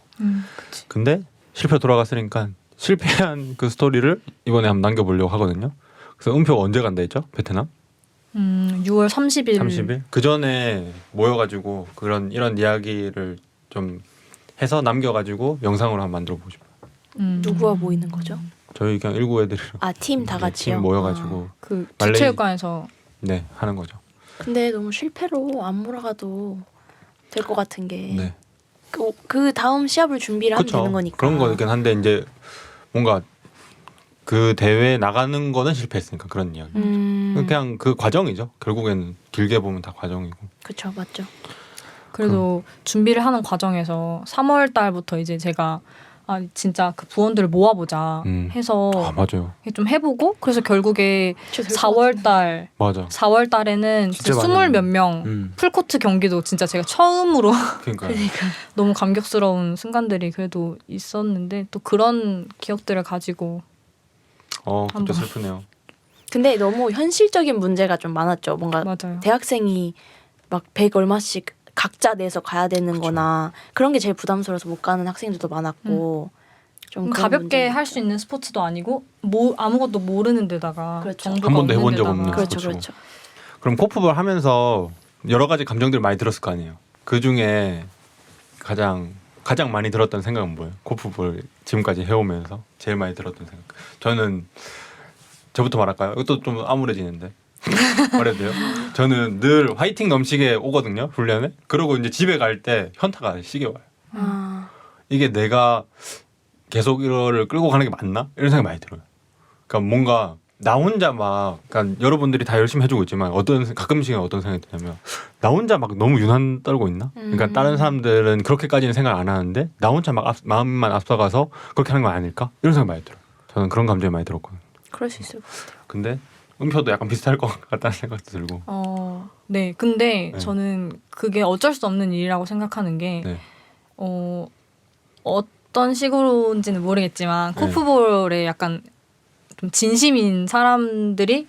그치. 근데 실패 돌아갔으니까 실패한 그 스토리를 이번에 한번 남겨보려고 하거든요. 그래서 은표가 언제 간다 했죠? 베트남? 6월 30일. 30일? 그 전에 모여가지고 이런 이야기를 좀 해서 남겨가지고 영상으로 한번 만들어보고 싶어요. 누구와 모이는 거죠? 저희 그냥 19 애들이랑 아 팀 다 같이요. 팀 모여가지고 그 말레이- 주체육관에서 네 하는 거죠. 근데 너무 실패로 안 몰아가도 될 것 같은 게 네, 그 다음 시합을 준비를 하면 그렇죠. 되는 거니까. 그런 거긴 한데 이제 뭔가 그 대회 나가는 거는 실패했으니까 그런 이야기. 그냥 그 과정이죠. 결국에는 길게 보면 다 과정이고. 그렇죠, 맞죠. 그래도 준비를 하는 과정에서 3월 달부터 이제 제가 진짜 그 부원들을 모아보자 해서 맞아요. 좀 해보고 그래서 결국에 4월 달 맞아. 4월 달에는 진짜 진짜 많이 20 몇 명 풀코트 경기도 진짜 제가 처음으로 그러니까 너무 감격스러운 순간들이 그래도 있었는데 또 그런 기억들을 가지고 진짜 한번. 슬프네요. 근데 너무 현실적인 문제가 좀 많았죠. 뭔가 맞아요. 대학생이 막 100 얼마씩 각자 내서 가야 되는 거나 그런 게 제일 부담스러워서 못 가는 학생들도 많았고 좀 그런 가볍게 문제가 할 수 있는 스포츠도 아니고 아무것도 모르는 데다가 그렇죠. 정보가 한 번도 없는 해본 적 데다가. 없는 그렇죠, 그렇죠. 그렇죠. 그럼 코프볼 하면서 여러 가지 감정들 많이 들었을 거 아니에요. 그 중에 가장 많이 들었던 생각은 뭐예요? 코프볼 지금까지 해오면서 제일 많이 들었던 생각. 저는 저부터 말할까요? 이것도 좀 암울해지는데 말해도 돼요? 저는 늘 화이팅 넘치게 오거든요 훈련에. 그러고 이제 집에 갈 때 현타가 시게 와요. 아, 이게 내가 계속 이거를 끌고 가는 게 맞나? 이런 생각이 많이 들어요. 그러니까 뭔가 나 혼자 막, 그러니까 여러분들이 다 열심히 해주고 있지만 가끔씩은 어떤 생각이 드냐면 나 혼자 막 너무 유난 떨고 있나? 그러니까 다른 사람들은 그렇게까지는 생각 안 하는데 나 혼자 막 마음만 앞서가서 그렇게 하는 거 아닐까? 이런 생각 많이 들어요. 저는 그런 감정이 많이 들었거든요. 그럴 수 있을 것 같아요. 근데 은표도 약간 비슷할 것 같다는 생각도 들고. 네. 근데 네. 저는 그게 어쩔 수 없는 일이라고 생각하는 게 네. 어떤 식으로인지는 모르겠지만 네. 코프볼에 약간 좀 진심인 사람들이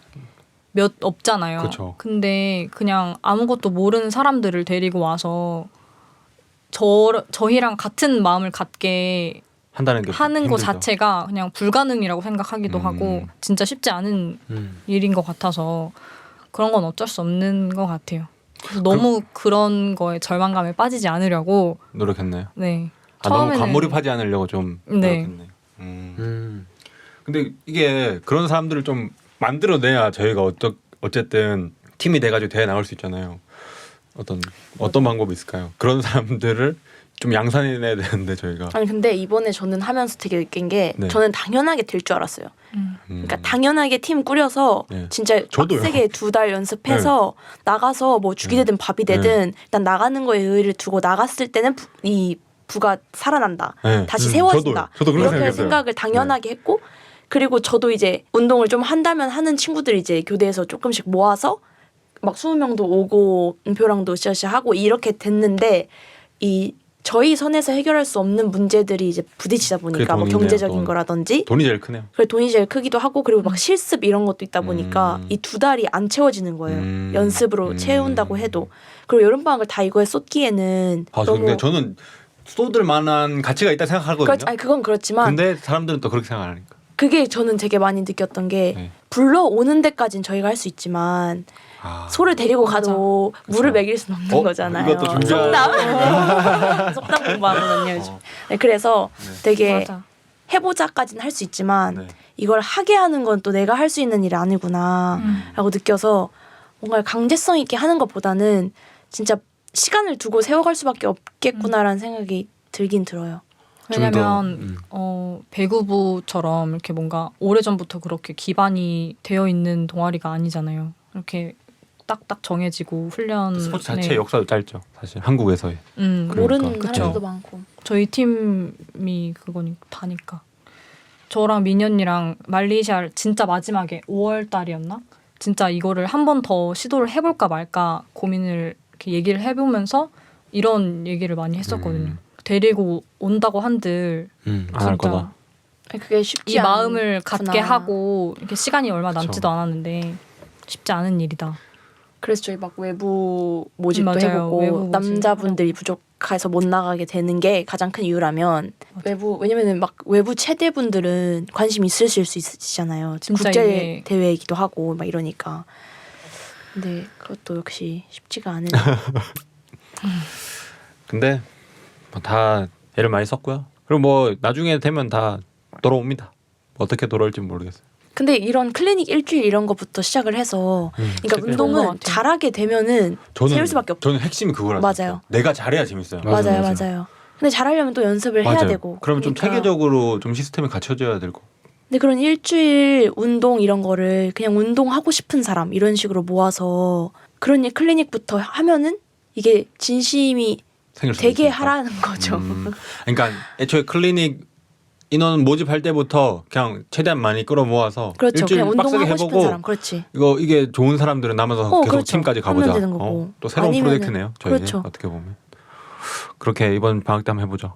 몇 없잖아요. 그쵸. 근데 그냥 아무것도 모르는 사람들을 데리고 와서 저희랑 같은 마음을 갖게 한다는 게 하는 거 힘들죠. 자체가 그냥 불가능이라고 생각하기도 하고 진짜 쉽지 않은 일인 것 같아서 그런 건 어쩔 수 없는 것 같아요. 그래서 너무 그런 거에 절망감에 빠지지 않으려고 노력했나요? 네. 너무 처음에는- 과몰입하지 않으려고 좀 네. 노력했네요. 근데 이게 그런 사람들을 좀 만들어내야 저희가 어쨌든 팀이 돼가지고 대회 나올 수 있잖아요. 어떤 방법이 있을까요? 그런 사람들을 좀 양산해내야 되는데 저희가. 아니 근데 이번에 저는 하면서 되게 느낀 게 네. 저는 당연하게 될 줄 알았어요. 그러니까 당연하게 팀 꾸려서 네. 진짜 저도요. 빡세게 2달 연습해서 나가서 뭐 죽이 되든 밥이 되든 일단 나가는 거에 의의를 두고 나갔을 때는 이 부가 살아난다. 네. 다시 세워진다. 저도 그렇게 이렇게 생각했어요. 생각을 당연하게 했고 그리고 저도 이제 운동을 좀 한다면 하는 친구들 이제 교대에서 조금씩 모아서 막 20명도 오고 은표랑도 으쌰으쌰 하고 이렇게 됐는데 이 저희 선에서 해결할 수 없는 문제들이 이제 부딪히다 보니까 뭐 돈이네요, 경제적인 돈. 거라든지 돈이 제일 크네요. 그래 돈이 제일 크기도 하고 그리고 막 실습 이런 것도 있다 보니까 이 2달이 안 채워지는 거예요. 연습으로 채운다고 해도. 그리고 여름방학을 다 이거에 쏟기에는 근데 저는 쏟을 만한 가치가 있다 생각하거든요. 아니 그건 그렇지만 근데 사람들은 또 그렇게 생각 안 하니까. 그게 저는 되게 많이 느꼈던 게 네. 불러오는 데까지는 저희가 할 수 있지만 소를 데리고 가도 물을 먹일 수는 없는 거잖아요. 이것도 준비한. 속담 공부하거든요 요즘. 네, 그래서 되게 맞아. 해보자까지는 할 수 있지만 네. 이걸 하게 하는 건 또 내가 할 수 있는 일이 아니구나 라고 느껴서 뭔가 강제성 있게 하는 것보다는 진짜 시간을 두고 세워갈 수밖에 없겠구나라는 생각이 들긴 들어요. 왜냐면 배구부처럼 이렇게 뭔가 오래전부터 그렇게 기반이 되어 있는 동아리가 아니잖아요. 이렇게 딱딱 정해지고 훈련 스포츠 자체의 역사도 짧죠. 사실 한국에서의. 모르는 그러니까. 사람도 그쵸. 많고. 저희 팀이 그거니 다니까. 저랑 민현이랑 말레이시아를 진짜 마지막에 5월 달이었나? 진짜 이거를 한 번 더 시도를 해볼까 말까 고민을 이렇게 얘기를 해보면서 이런 얘기를 많이 했었거든요. 데리고 온다고 한들 안 할 거다. 그게 쉽지 이 마음을 않구나. 갖게 하고 이렇게 시간이 얼마 남지도 그쵸. 않았는데 쉽지 않은 일이다. 그래서 저희 막 외부 모집도 맞아요. 해보고 외부 모집 남자분들이 부족해서 못 나가게 되는 게 가장 큰 이유라면 왜냐면은 막 외부 체대분들은 관심 있으실 수 있으시잖아요. 진짜 국제 이게- 대회이기도 하고 막 이러니까. 근데 그것도 역시 쉽지가 않은. 근데 뭐다 애를 많이 썼고요. 그리고 뭐 나중에 되면 다 돌아옵니다. 어떻게 돌아올지 모르겠어요. 근데 이런 클리닉 일주일 이런 것부터 시작을 해서 그러니까 책을- 좋은 것 운동은 같아요. 잘하게 되면은 세울 수밖에 없. 저는 핵심이 그거라서. 맞아요. 내가 잘해야 재밌어요. 맞아요, 맞아요, 맞아요. 근데 잘하려면 또 연습을 해야 되고. 그러면 좀 그러니까. 체계적으로 좀 시스템이 갖춰져야 되고. 근데 그런 일주일 운동 이런 거를 그냥 운동하고 싶은 사람 이런 식으로 모아서 그런 클리닉부터 하면은 이게 진심이 생길 수 되게 있으니까. 하라는 거죠. 그러니까 애초에 클리닉 인원 모집할 때부터 그냥 최대한 많이 끌어모아서 그렇죠. 일주일 그냥 빡세게 운동하고 싶은 해보고 사람. 그렇지. 이게 좋은 사람들은 남아서 계속 그렇죠. 팀까지 하면 가보자. 되는 거고. 또 새로운 아니면은- 프로젝트네요. 저희 그렇죠. 어떻게 보면 그렇게 이번 방학 때 한번 해보죠.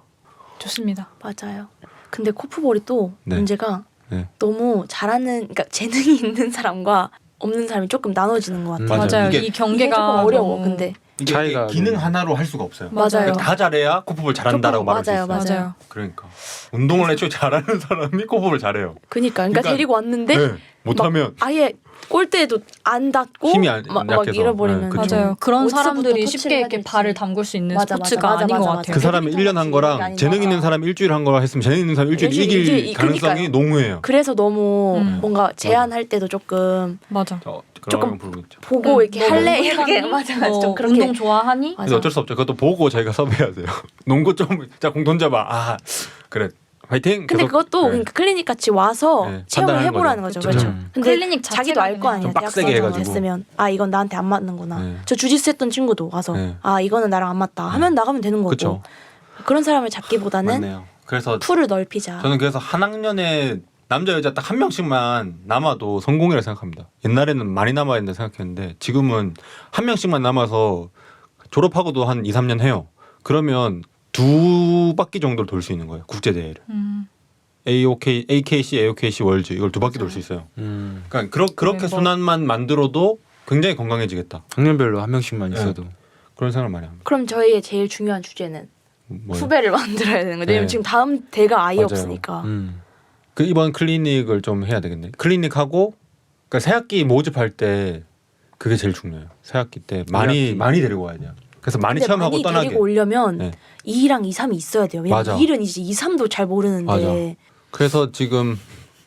좋습니다. 맞아요. 근데 코프볼이 또 네. 문제가 네. 너무 잘하는 그러니까 재능이 있는 사람과 없는 사람이 조금 나눠지는 것 같아요. 맞아요. 맞아요. 이게- 이 이게 경계가 조금 어려워. 너무- 근데 이게 차이가 기능 너무- 하나로 할 수가 없어요. 맞아요. 다 잘해야 코프볼 잘한다라고 조금 말할 수 맞아요, 있어요. 맞아요. 그러니까 운동을 애초에 잘하는 사람이 코프볼 잘해요. 그러니까 그러니까- 데리고 왔는데 네. 못하면 아예 골대도 안 닿고 힘이 안- 막 약해서. 잃어버리면 네, 그쵸. 맞아요. 그런 어디서부터 사람들이 터치를 쉽게 해야 이렇게 될지. 발을 담글 수 있는 맞아, 스포츠가 맞아, 아닌 맞아, 것 맞아. 같아요. 그 사람이 배드민턴 1년 한 같이 거랑 이런 게 재능 있는 아니라. 사람 일주일 한 거랑 했으면 재능 있는 사람 일주일 이길 가능성이 그러니까요. 농후해요. 그래서 너무 음. 뭔가 제안할 때도 조금 맞아. 조금 부르겠죠. 보고 이렇게 너 할래 농구 이렇게 해봤니? 맞아 너 좀 그렇게 운동 좋아하니? 맞아. 그래서 어쩔 수 없죠. 그것도 보고 저희가 섭외해야 돼요. 농구 좀 자 공 던져봐. 아 그래 화이팅. 근데 계속, 그것도 네. 그러니까 클리닉 같이 와서 네, 체험을 판단하는 해보라는 거죠. 거죠. 그렇죠. 그쵸. 근데 클리닉 자기도 알 거 아니야. 좀 빡세게 대학생 해가지고. 됐으면 아 이건 나한테 안 맞는구나. 네. 저 주짓수 했던 친구도 와서 네. 아 이거는 나랑 안 맞다 하면 나가면 되는 거고 그쵸. 그런 사람을 잡기보다는 맞네요. 그래서 풀을 넓히자. 저는 그래서 한 학년에 남자 여자 딱 한 명씩만 남아도 성공이라 생각합니다. 옛날에는 많이 남아야 된다 생각했는데 지금은 한 명씩만 남아서 졸업하고도 한 2, 3년 해요. 그러면 두 바퀴 정도를 돌 수 있는 거예요. 국제 대회를. AKC, AOKC 월즈 이걸 두 바퀴 돌 수 있어요. 그러니까 그렇게 멤버. 순환만 만들어도 굉장히 건강해지겠다. 학년별로 한 명씩만 있어도 그런 생각을 많이 합니다. 그럼 저희의 제일 중요한 주제는 뭐예요? 후배를 만들어야 되는 거죠. 왜냐면 네. 지금 다음 대가 아예 맞아요. 없으니까. 그 이번 클리닉을 좀 해야 되겠네. 클리닉하고 그러니까 새학기 모집할 때 그게 제일 중요해요. 새학기 때 많이 데리고 와야 돼요. 그래서 많이 근데 체험하고 많이 떠나게. 데리고 오려면 네. 2랑 2, 3이 있어야 돼요. 왜냐면 맞아. 2일은 이제 2, 3도 잘 모르는데. 맞아. 그래서 지금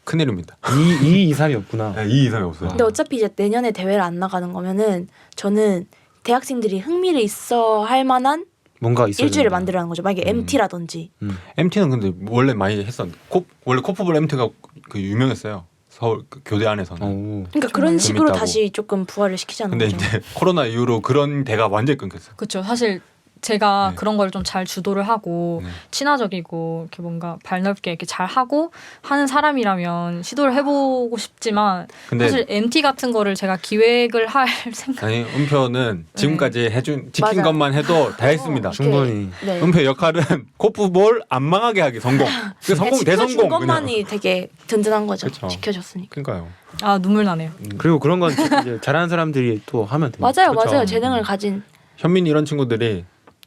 큰일입니다. 2, 2, 3이 없구나. 네, 2 이상이 없어요. 근데 어차피 이제 내년에 대회를 안 나가는 거면은 저는 대학생들이 흥미를 있어 할 만한 뭔가 있어야 일주일을 된다. 만들라는 거죠. 만약에 MT라든지. MT는 근데 원래 많이 했었는데 원래 코프볼 MT가 그 유명했어요. 서울 그 교대 안에서는. 오. 그러니까 그런 식으로 재밌다고. 다시 조금 부활을 시키자는 근데 거죠. 이제 코로나 이후로 그런 대가 완전히 끊겼어요. 그렇죠. 사실 제가 네. 그런 걸 좀 잘 주도를 하고 네. 친화적이고 이렇게 뭔가 발 넓게 이렇게 잘 하고 하는 사람이라면 시도를 해보고 싶지만 근데 사실 MT 같은 거를 제가 기획을 할 생각. 아니 은표는 지금까지 지킨 맞아요. 것만 해도 다 했습니다. 충분히. 네. 은표 역할은 코프볼 안 망하게 하기 성공. 그 성공 대성공 그냥. 것만이 되게 든든한 거죠. 그쵸. 지켜줬으니까. 그러니까요. 아 눈물 나네요. 그리고 그런 건 이제 잘하는 사람들이 또 하면 돼요. 맞아요, 그쵸. 맞아요. 재능을 가진. 현민이 이런 친구들이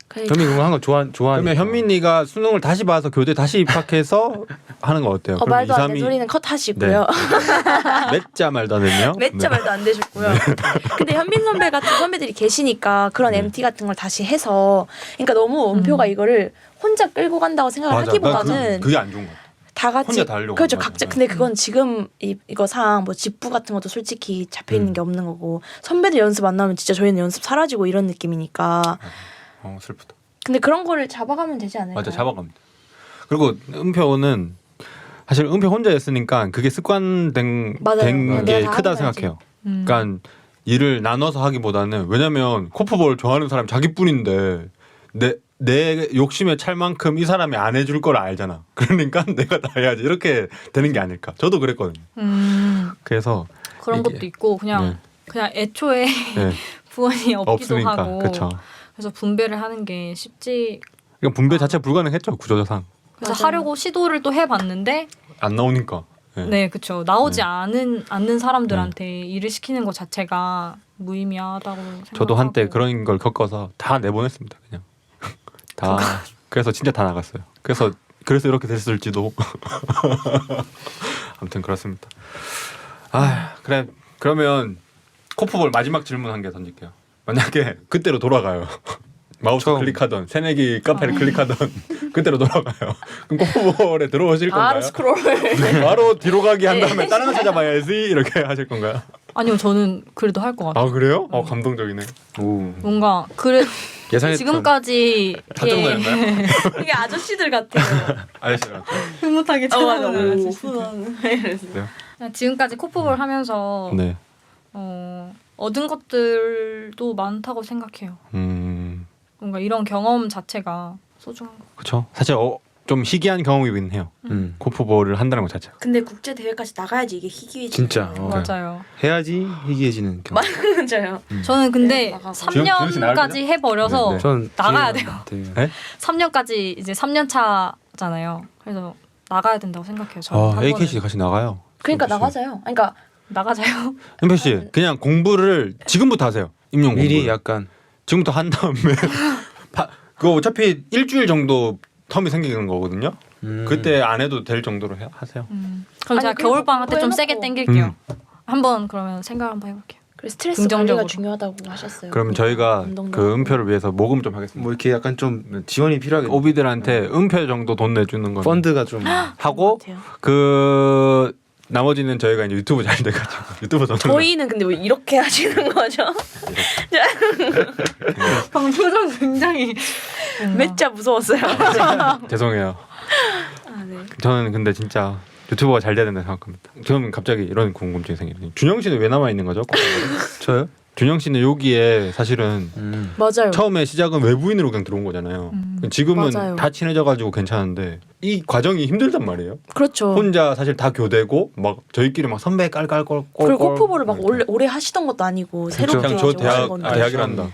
그러니까. 현민이 그런 거한 거 좋아하니까. 그러면 현민이가 수능을 다시 봐서 교대 다시 입학해서 하는 거 어때요? 그럼 말도 안 되는 2, 3위 소리는 컷하시고요. 맺자 말도 안 했네요. 맺자 말도 안 되셨고요. 근데 현빈 선배 같은 선배들이 계시니까 그런 네. MT 같은 걸 다시 해서 그러니까 너무 은표가 이거를 혼자 끌고 간다고 생각을 맞아. 하기보다는 그게 안 좋은 거 같아. 다 같이 혼자 다 하려고 그렇죠. 하는 각자 거야. 근데 그건 지금 이거 상 뭐 집부 같은 것도 솔직히 잡혀 있는 게 없는 거고 선배들 연습 안 나오면 진짜 저희는 연습 사라지고 이런 느낌이니까 슬프다. 근데 그런 거를 잡아가면 되지 않을까요? 맞아, 잡아갑니다. 그리고 은표는 사실 은표 혼자였으니까 그게 습관된 맞아요. 게 내가 다 크다 하고 생각해요. 음. 그러니까 일을 나눠서 하기보다는 왜냐면 코프볼 좋아하는 사람 자기뿐인데 내 욕심에 찰 만큼 이 사람이 안 해줄 걸 알잖아. 그러니까 내가 다 해야지 이렇게 되는 게 아닐까. 저도 그랬거든요. 그래서 그런 이게- 것도 있고 그냥 애초에 네, 부원이 없기도 없으니까 하고 그렇죠. 그래서 분배를 하는 게 쉽지. 그러니까 분배 자체 불가능했죠 구조상 그래서 맞아요. 하려고 시도를 또 해봤는데 안 나오니까. 네. 네, 그렇죠. 나오지 네. 않는 사람들한테 일을 시키는 것 자체가 무의미하다고 생각하고. 저도 한때 그런 걸 겪어서 다 내보냈습니다. 그냥 다. 그래서 진짜 다 나갔어요. 그래서 이렇게 됐을지도. 아무튼 그렇습니다. 아 그래 그러면 코프볼 마지막 질문 한 개 던질게요. 만약에 그때로 돌아가요. 마우스 처음. 클릭하던 새내기 카페를 클릭하던 그때로 돌아가요. 그럼 코프볼에 들어오실 건가요? 바로 스크롤. 바로 뒤로 가기 한 다음에 다른 거 찾아봐야지 이렇게 하실 건가요? 아니요, 저는 그래도 할 것 같아요. 아 그래요? 감동적이네. 오. 뭔가 그래 예상했던. 지금까지 다 정도였나요? 이게 아저씨들 같아요. 아저씨랑. 흐뭇하게 맞아. 쳐다보는 오, 아저씨들. 그래요? 그냥 지금까지 코프볼 하면서 네. 얻은 것들도 많다고 생각해요. 뭔가 이런 경험 자체가 소중한 거. 그렇죠. 사실 좀 희귀한 경험이긴 해요. 코프볼을 한다는 것 자체가. 근데 국제 대회까지 나가야지 이게 희귀해지. 진짜. 맞아요. 해야지 희귀해지는 경험. 맞아요. 저는 근데 네, 나가고. 주영 씨 나갈래요? 3년까지 해버려서 네, 네. 전 나가야 기회가 돼요. 네. 3년까지 이제 3년 차잖아요. 그래서 나가야 된다고 생각해요. 저는 한 AKC 번은. 같이 나가요. 그러니까 은표 씨. 나가자요. 그러니까 나가자요. 은표 씨 그냥 공부를 지금부터 하세요. 임용 미리 공부를. 약간 지금부터 한 다음에 그거 어차피 일주일 정도 텀이 생기는 거거든요. 그때 안 해도 될 정도로 하세요. 그럼 아니, 제가 그리고 겨울방학 때 좀 공부해놓고. 세게 땡길게요. 한번 그러면 생각 한번 해볼게요. 그래 스트레스 긍정적으로. 관리가 중요하다고 하셨어요. 그러면 저희가 운동도 그 하고. 은표를 위해서 모금 좀 하겠습니다. 뭐 이렇게 약간 좀 지원이 필요하겠네. 오비들한테 은표 정도 돈 내주는 건 펀드가 좀 하고 같아요. 그 나머지는 저희가 이제 유튜브 잘 돼가지고 유튜브 전 저희는 근데 왜 이렇게 하시는 거죠? 방금 표정 굉장히 몇 자 무서웠어요. 죄송해요. 아, 네. 저는 근데 진짜 유튜버가 잘 돼야 된다 생각합니다. 저는 갑자기 이런 궁금증이 생기네요. 준영 씨는 왜 남아 있는 거죠? 저요? 준영 씨는 여기에 사실은 맞아요. 처음에 시작은 외부인으로 그냥 들어온 거잖아요. 지금은 맞아요. 다 친해져가지고 괜찮은데 이 과정이 힘들단 말이에요. 그렇죠. 혼자 사실 다 교대고 막 저희끼리 막 선배 깔깔꼴 그리고 코프볼을 막 오래 하시던 것도 아니고 새롭게 그냥 저 이제 오신 건데. 대학이란다.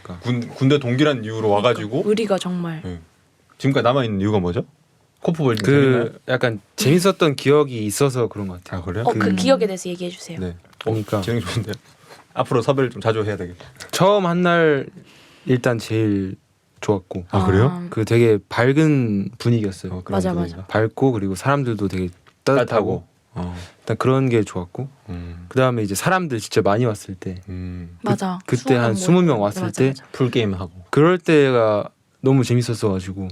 군대 동기란 이유로 와가지고 의리가 정말. 지금까지 남아 있는 이유가 뭐죠? 코프볼 그 약간 재밌었던 기억이 있어서 그런 것 같아요. 아 그래요? 그 기억에 대해서 얘기해 주세요. 네. 그러니까 진행 좋은데요. 앞으로 섭외를 좀 자주 해야 되겠다. 처음 한 날 일단 제일 좋았고 아 그래요? 그 되게 밝은 분위기였어요. 그런 맞아, 분위기가. 맞아. 밝고 그리고 사람들도 되게 따뜻하고 일단 그런 게 좋았고 그 다음에 이제 사람들 진짜 많이 왔을 때 맞아. 그때 한 20명 왔을 때 풀 게임 하고. 그럴 때가 너무 재밌었어가지고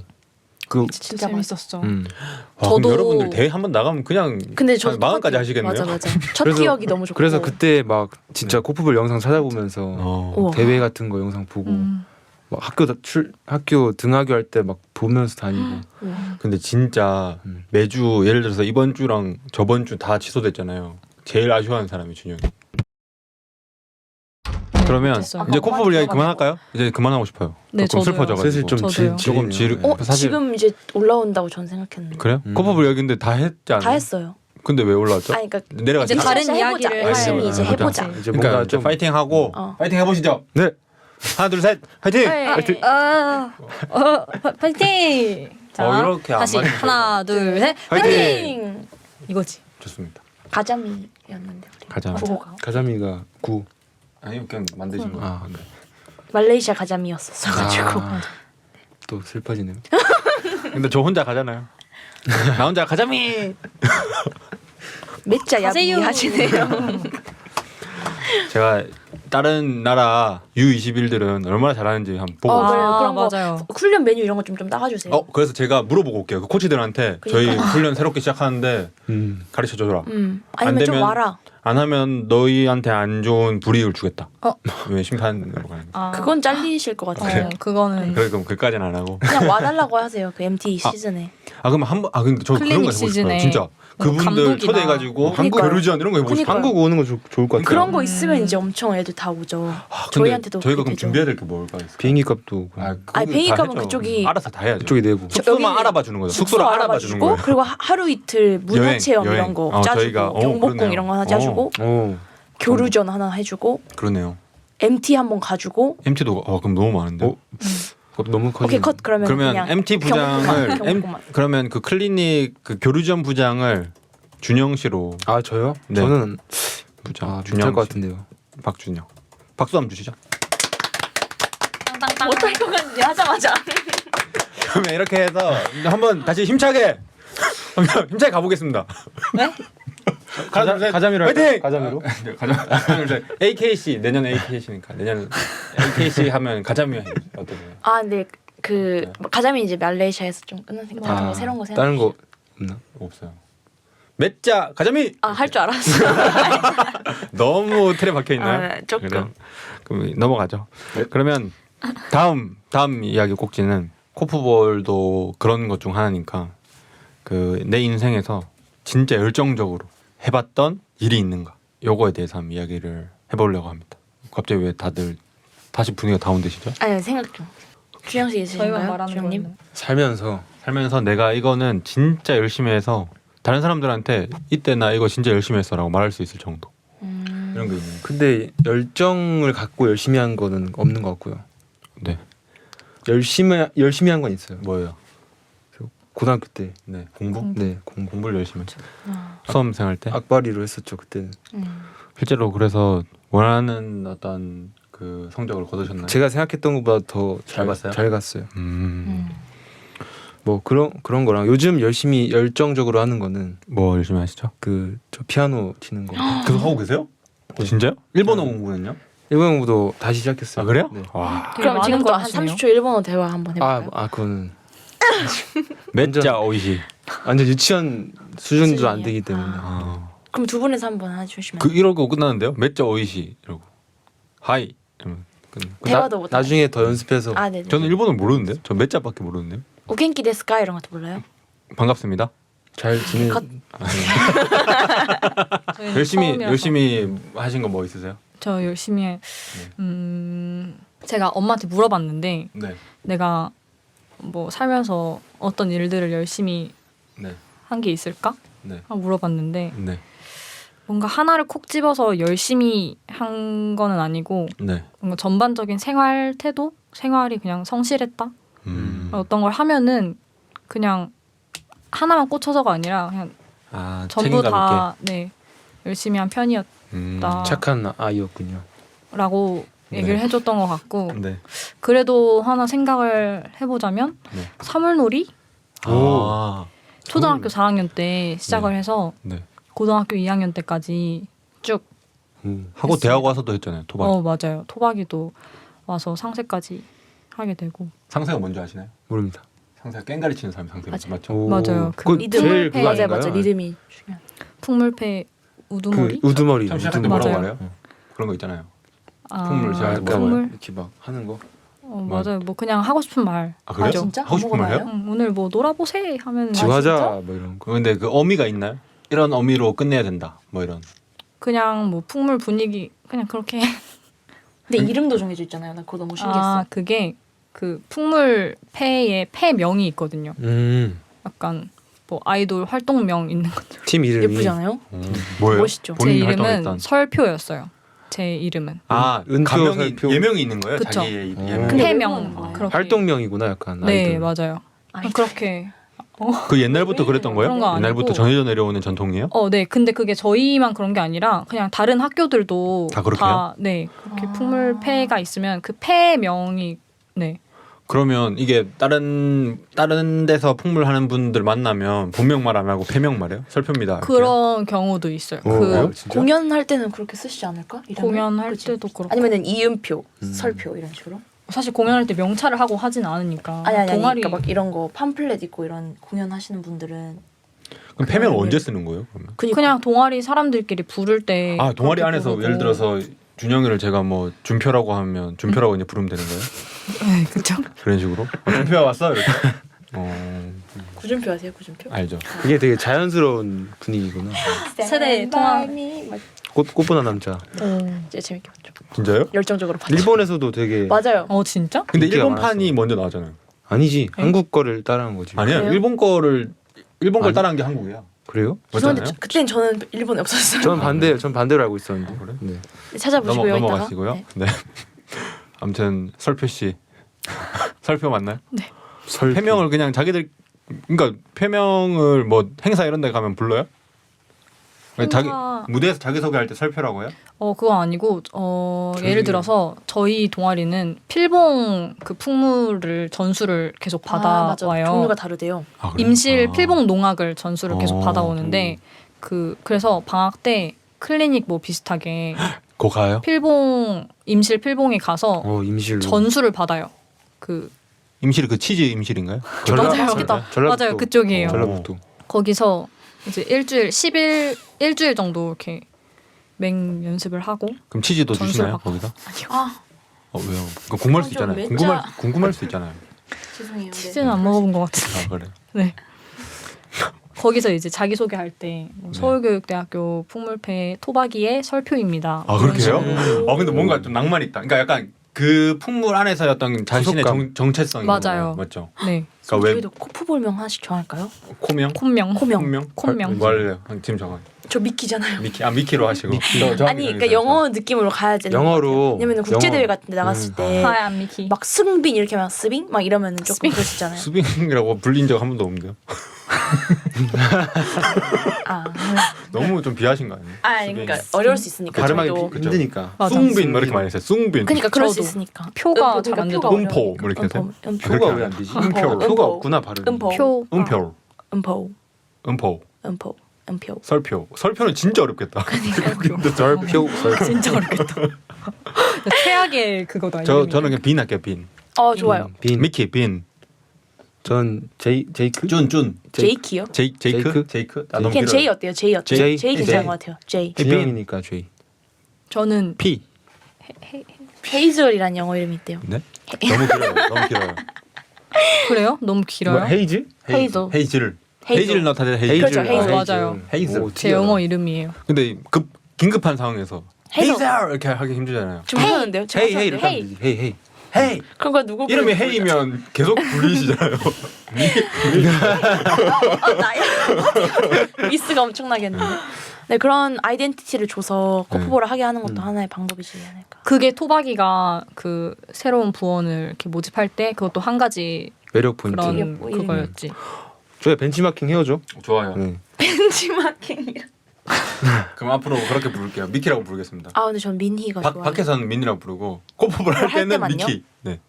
그 진짜 재밌었죠. 와, 저도- 그럼 여러분들 대회 한 번 나가면 그냥 근데 저 한 마흔까지 하시겠네요. 맞아 맞아. 첫 그래서- 기억이 너무 좋고. 그래서 그때 막 진짜 코프볼 영상 찾아보면서 우와. 대회 같은 거 영상 보고 막 학교 등하교 할 때 막 보면서 다니고 근데 진짜 매주 예를 들어서 이번 주랑 저번 주 다 취소됐잖아요. 제일 아쉬워하는 사람이 준영이. 그러면 됐어요. 이제 코프볼 이야기 그만할까요? 이제 그만하고 싶어요. 네, 조금 저도요. 슬퍼져가지고. 슬슬 좀 저도요. 조금 지루. 사실 지금 이제 올라온다고 전 생각했는데. 그래요? 코프볼 이야기인데 다 했지 않아요? 다 했어요. 근데 왜 올라왔죠? 아니 그러니까 내려갔죠. 이제 다른 해보자. 이야기를 열심히 이제 해보자. 이제 그러니까 뭔가 이제 좀 파이팅 하고 파이팅 해보시죠. 네. 하나 둘 셋 파이팅. 파이팅. 자, 이렇게 안 다시 맞으면 하나 둘 셋 파이팅. 파이팅. 이거지. 좋습니다. 가자미였는데 우리. 가자. 구호가. 가자미가 구. 아니 그냥 만드신 거. 아, 네. 말레이시아 가자미였었어가지고. 또 슬퍼지네요. 근데 저 혼자 가잖아요. 나 혼자 가자미. 몇자 야비 가세요. 하시네요. 제가 다른 나라 U21들은 얼마나 잘하는지 한번 보고. 그래요. 그런 거 맞아요. 훈련 메뉴 이런 거 좀 따가주세요. 그래서 제가 물어보고 올게요. 그 코치들한테 저희 훈련 새롭게 시작하는데 가르쳐 줘라. 아니면 안 좀 되면- 와라. 안 하면 너희한테 안 좋은 불이익을 주겠다. 어. 왜 심판으로 가는 거? 그건 잘리실 것 같아요. 그거는 그래 그럼 그까지는 안 하고. 그냥 와달라고 하세요. 그 MT 시즌에. 그럼 한번 근데 저 그런 거 클리닉 해보고 싶어요. 시즌에 진짜 그분들 감독이나. 초대해가지고 한국 그러니까요. 교류전 이런 거 해보고 싶어요. 그러니까요. 한국 오는 거 좋을 것 같아요. 그런 거 있으면 이제 엄청 애들 다 오죠. 근데 저희한테도 저희가 그렇게 그럼 되죠. 준비해야 될 게 뭘까 있어요? 비행기 값도 아니, 비행기 값은 그쪽이- 알아서 다 해야죠. 그쪽이 내고. 숙소만 여기 알아봐 주는 거죠. 숙소를 알아봐 주는 거예요. 그리고 하루 이틀 문화 여행, 체험 여행. 이런 거 저희가 짜주고 경복궁 그러네요. 이런 거 하나 짜주고 오. 교류전 하나 해주고 그러네요. MT 한번 가주고 MT도 그럼 너무 많은데. 그것도 너무 커지. 오케이 컷 그러면 그냥 MT 부장을 경복궁만. 그러면 그 클리닉 그 교류전 부장을 준영 씨로 아 저요? 네. 저는 부장 준영 것 씨. 같은데요. 박준영. 박수 한번 주시죠. 못할 것 같은데 하자마자 그러면 이렇게 해서 한번 다시 힘차게 한번 힘차게 가보겠습니다. 네? 가자미로 화이팅! 할까요? 가자미로? 가자. AKC 내년 AKC니까 내년 AKC 하면 가자미 어떠세요? 아 근데 그 가자미 이제 말레이시아에서 좀 끝났으니까 다른 거 새로운 거 생각 다른 거 없나? 없어요. 맷자 가자미 아할 줄 알았어. 너무 틀에 박혀 있나요? 아, 조금. 그래요? 그럼 넘어가죠. 그러면 다음 이야기 꼭지는 코프볼도 그런 것 중 하나니까 그 내 인생에서 진짜 열정적으로 해봤던 일이 있는가 요거에 대해서 한번 이야기를 해보려고 합니다. 갑자기 왜 다들 다시 분위기가 다운되시죠? 아니 생각 좀. 주영 씨 저희가 있으신가요? 말하는 주영님? 거는 살면서 내가 이거는 진짜 열심히 해서 다른 사람들한테 이때 나 이거 진짜 열심히 했어라고 말할 수 있을 정도 이런 게 있는. 근데 열정을 갖고 열심히 한 거는 없는 것 같고요. 네. 열심히 한 건 있어요. 뭐예요? 고등학교 때. 네. 공부? 네, 공부. 공부를 열심히 했죠. 아, 수험생활 때. 악바리로 했었죠 그때는. 실제로 그래서 원하는 어떤 그 성적을 거두셨나요? 제가 생각했던 것보다 더 잘 봤어요? 잘 갔어요. 음. 뭐 그런 거랑 요즘 열심히 열정적으로 하는 거는 뭐 열심히 하시죠? 그 저 피아노 치는 거. 계속 하고 계세요? 진짜요? 일본어 공부는요? 일본 공부도 다시 시작했어요. 아 그래요? 네. 와. 되게 그럼 많은 지금부터 걸 한 하시네요. 30초 일본어 대화 한번 해볼까요? 그거는 맷자 오이시. 완전 유치원 수준도 안 되기 때문에. 그럼 두 분에서 한번 해주시면 그 이러고 끝나는데요? 맷자 오이시 이러고. 하이. 이러면 끝. 대화도 못 나중에 더 연습해서 아 네네. 저는 일본어 모르는데요? 저 맷자밖에 모르는데요? 오겐키 데스까 이런 것도 몰라요? 반갑습니다. 잘 지내. 컷. 저희는 열심히 처음이라서. 열심히 하신 거 뭐 있으세요? 저 열심히 제가 엄마한테 물어봤는데 네. 내가 뭐 살면서 어떤 일들을 열심히 네. 한 게 있을까? 네. 하고 물어봤는데 네. 뭔가 하나를 콕 집어서 열심히 한 거는 아니고 네. 뭔가 전반적인 생활 태도? 생활이 그냥 성실했다? 어떤 걸 하면은 그냥 하나만 꽂혀서가 아니라 그냥 전부 책임감 다 네, 열심히 한 편이었다라고 착한 아이였군요. 네. 얘기를 해줬던 것 같고 있게. 네. 그래도 하나 생각을 해보자면 네. 사물놀이 아. 초등학교 4학년 때 시작을 해서 네. 고등학교 2학년 때까지 쭉 하고 했어요. 대학 와서도 했잖아요. 토박. 맞아요. 토박이도 와서 상세까지 하게 되고 상세가 뭔지 아시나요? 모릅니다. 상세가 깽가리 치는 사람이 상세 맞아요. 맞죠? 맞아요. 그 그 리듬 제일 그거 맞아요, 아닌가요? 맞아요. 리듬이 중요한. 풍물패 우두머리 그 우두머리. 처음 시작할 때 맞아요. 뭐라고 말해요? 그런 거 있잖아요. 아, 풍물 시작할 때 풍물 이렇게 막 하는 거. 맞아요. 뭐 그냥 하고 싶은 말 아 그래요? 하죠. 진짜? 하고 싶은 아무거나 말이에요? 해요? 오늘 뭐 놀아보세 하면 지화자 뭐 이런 거. 근데 그 어미가 있나요? 이런 어미로 끝내야 된다. 뭐 이런. 그냥 뭐 풍물 분위기 그냥 그렇게 근데 이름도 정해져 있잖아요. 나 그거 너무 신기했어. 아 그게 그 풍물패의 패명이 있거든요. 약간 뭐 아이돌 활동명 있는 것처럼. 팀 이름이 예쁘지 않아요? 뭐예요? 멋있죠. 제 본인 이름은 활동했던. 설표였어요. 제 이름은. 아 은표, 가명이 설표. 예명이 있는 거예요? 그쵸. 자기의 예명. 근데 왜 패명 그러는 거예요? 그렇게. 활동명이구나 약간. 네 아이돌. 맞아요. 아이돌. 그렇게. 그 옛날부터 그랬던 거예요? 그런 거 아니고. 옛날부터 전해져 내려오는 전통이에요? 네. 근데 그게 저희만 그런 게 아니라 그냥 다른 학교들도 다 그렇게요? 네. 그렇게 풍물패가 있으면 그 패명이 네. 그러면 이게 다른 데서 풍물하는 분들 만나면 본명 말 안 하고 패명 말해요? 설표입니다. 이렇게. 그런 경우도 있어요. 오, 그 그래요? 진짜? 공연할 때는 그렇게 쓰시지 않을까? 이름을? 공연할 그치? 때도 그렇고 아니면은 이음표, 설표 이런 식으로? 사실 공연할 때 명찰을 하고 하진 않으니까 아니 동아리 그러니까 막 이런 거 팜플렛 있고 이런 공연하시는 분들은 그럼 패명 그런 언제 게- 쓰는 거예요? 그러면? 그냥 동아리 사람들끼리 부를 때 아 동아리 그렇게 안에서 부르고. 예를 들어서 준영이를 제가 뭐 준표라고 하면 준표라고 이제 부르면 되는 거예요? 네, 그렇죠. 그런 식으로? 준표야 왔어 이렇게. 구준표 아세요? 구준표? 알죠. 이게 되게 자연스러운 분위기구나. 세대 통합. 꽃보다 남자. 진짜 재밌게 봤죠. 진짜요? 열정적으로 봤죠. 일본에서도 되게 맞아요. 진짜? 근데 인기가 일본판이 먼저 나왔잖아요. 아니지 한국 거를 따라한 거지. 아니야 그래요? 일본 걸 아니. 따라한 게 한국이야. 그래요? 죄송한데 맞잖아요. 그때는 저는 일본에 없었어요. 전 반대, 전 반대로 알고 있었는데. 그래? 네. 찾아보시고요. 넘어가시고요. 이따가. 네. 아무튼 설표 씨 설표 맞나요? 설 패명을 그냥 자기들 그러니까 패명을 뭐 행사 이런 데 가면 불러요? 자기 무대에서 자기 소개할 때 설표라고 해요? 그거 아니고 예를 들어서 저희 동아리는 필봉 그 풍물을 전수를 계속 맞아. 받아와요. 종류가 다르대요. 아, 그래요? 임실 아. 필봉 농악을 전수를 계속 받아오는데 그래서 방학 때 클리닉 뭐 비슷하게 거 가요? 필봉 임실 필봉에 가서 임실로. 전수를 받아요. 그 임실 그 치즈 임실인가요? 맞아요. 전라북도. 맞아요. 그쪽이에요. 전라북도. 거기서 이제 일주일 정도 이렇게 맹 연습을 하고 그럼 치즈도 전수를 주시나요 받고. 거기서? 아 왜요? 그 궁금할 수 좀 있잖아요. 매짜. 궁금할 수 있잖아요. 죄송해요. 치즈는 안 먹어본 것 같은데. 아 그래. 네. 거기서 이제 자기 소개할 때 서울교육대학교 풍물패 토박이의 설표입니다. 아 그렇게요? 음. 근데 뭔가 좀 낭만 있다. 그러니까 약간 그 풍물 안에서 어떤 자신의 소속감. 정체성이 맞아요. 맞죠? 네. 그러니까 왜 저희도 코프볼명 하나씩 정할까요? 코명? 콧명. 코명. 콧명. 뭐 할래요? 지금 정한. 저 미키잖아요. 미키로 하시고. 아니 그러니까 영어 느낌으로 가야 되는 영어로. 왜냐면 국제대회 영어. 같은 데 나갔을 때 하이 안 미키. 막 승빈 이렇게 하면 스빙 막 이러면 조금 스빙. 그러시잖아요. 수빈이라고 불린 적 한 번도 없는데요. 아, 너무 좀 비하신 거 아니에요? 그러니까 어려울 수 있으니까 발음하기 저희도. 그쵸. 힘드니까. 맞아. 숭빈 뭐 이렇게 많이 했어요. 숭빈. 그러니까 그럴 수 저도. 있으니까. 표가 잘안 표가 되더라고요. 음포 어려우니까. 뭐 이렇게 하세요? 음포. 표가 왜 안 되지? 음포. 표가 음포. 없구나 발음. 음포. 표. 음표. 음포. 음포. 음포. 음표. 설표. 설표는 진짜 어렵겠다. 절표. 진짜 어렵겠다. 최악의 그거다. 저는 그냥 빈 할게요. 빈. 좋아요. 빈. 미키 빈. 전 제이크. 준. 제이키요? 제이크? 아, 너무 그냥 길어요. 제이 어때요? 제이 어때요? 제이. 제이 괜찮은 제이. 것 같아요. 제이. 준영이니까 제이. 저는 피. 헤이즐이란 영어 이름이 있대요. 네? 너무 길어요. 너무 길어요. 그래요? 너무 길어요. 뭐, 헤이즈? 헤이즐. 헤이즐. 헤이즐. 헤이즐넛 헤이즐. 그렇죠, 헤이즐. 맞아요. 헤이즐. 오, 제 영어 이름이에요. 근데 긴급한 상황에서 헤이즐. 헤이즐 이렇게 하기 힘들잖아요. 좀 하는데요? 헤이 헤이를 헤이. 따면 되지. 헤이 헤이. 헤이. 그런 거 누구 이름이 부르는 헤이면 계속 불리시잖아요. 거죠? 미스가 엄청나겠는데. 네 그런 아이덴티티를 줘서 네. 코프볼을 하게 하는 것도 하나의 방법이지 않을까. 그게 토박이가 그 새로운 부원을 이렇게 모집할 때 그것도 한 가지 매력 포인트. 그런 예뻐, 이름이. 그거였지. 저희 벤치마킹 해야죠. 좋아요. 네. 벤치마킹이라. 그럼 앞으로 그렇게 부를게요. 미키라고 부르겠습니다. 근데 전 민희가 좋아요. 밖에서는 민이라고 부르고 코프볼 할 할 때는 때만요? 미키. 네.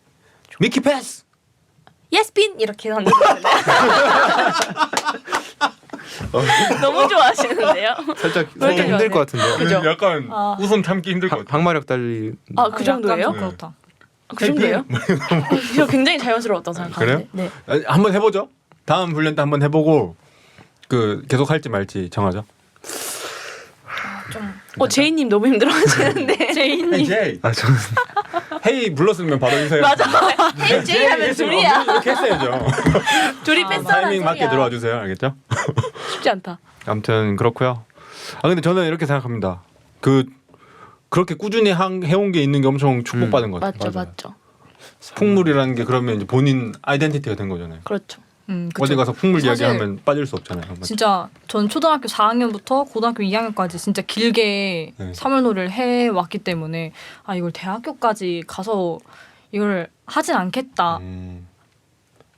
미키 패스. 예스빈 이렇게 하는 거예요. 너무 좋아하시는데요. 살짝 왜 이렇게 힘들 좋아하세요? 것 같은데요. 그죠? 약간 아. 웃음 참기 힘들 것 같아요. 방마력 달리. 그 정도예요? 약간 좀 그렇다. 그 정도예요? 저 굉장히 자연스러웠다고 생각하는데. 그래요? 네. 한번 해보죠. 다음 훈련 때 한번 해보고 그 계속 할지 말지 정하죠. 제이님 너무 힘들어하시는데. 제이님. 제이. 저는 헤이 불렀으면 바로 주세요. 맞아. 헤이 제이 하면 둘이야. 이렇게 했어야죠. 둘이 뺐어라. 타이밍 맞게 들어와 주세요. 알겠죠? 쉽지 않다. 아무튼 그렇고요. 근데 저는 이렇게 생각합니다. 그 그렇게 꾸준히 해온 게 있는 게 엄청 축복받은 것 같아요. 맞죠. 풍물이라는 게 그러면 이제 본인 아이덴티티가 된 거잖아요. 그렇죠. 그쵸. 어디 가서 풍물 사실 이야기하면 빠질 수 없잖아요. 진짜 전 초등학교 4학년부터 고등학교 2학년까지 진짜 길게 네. 사물놀이를 해왔기 때문에 아 이걸 대학교까지 가서 이걸 하진 않겠다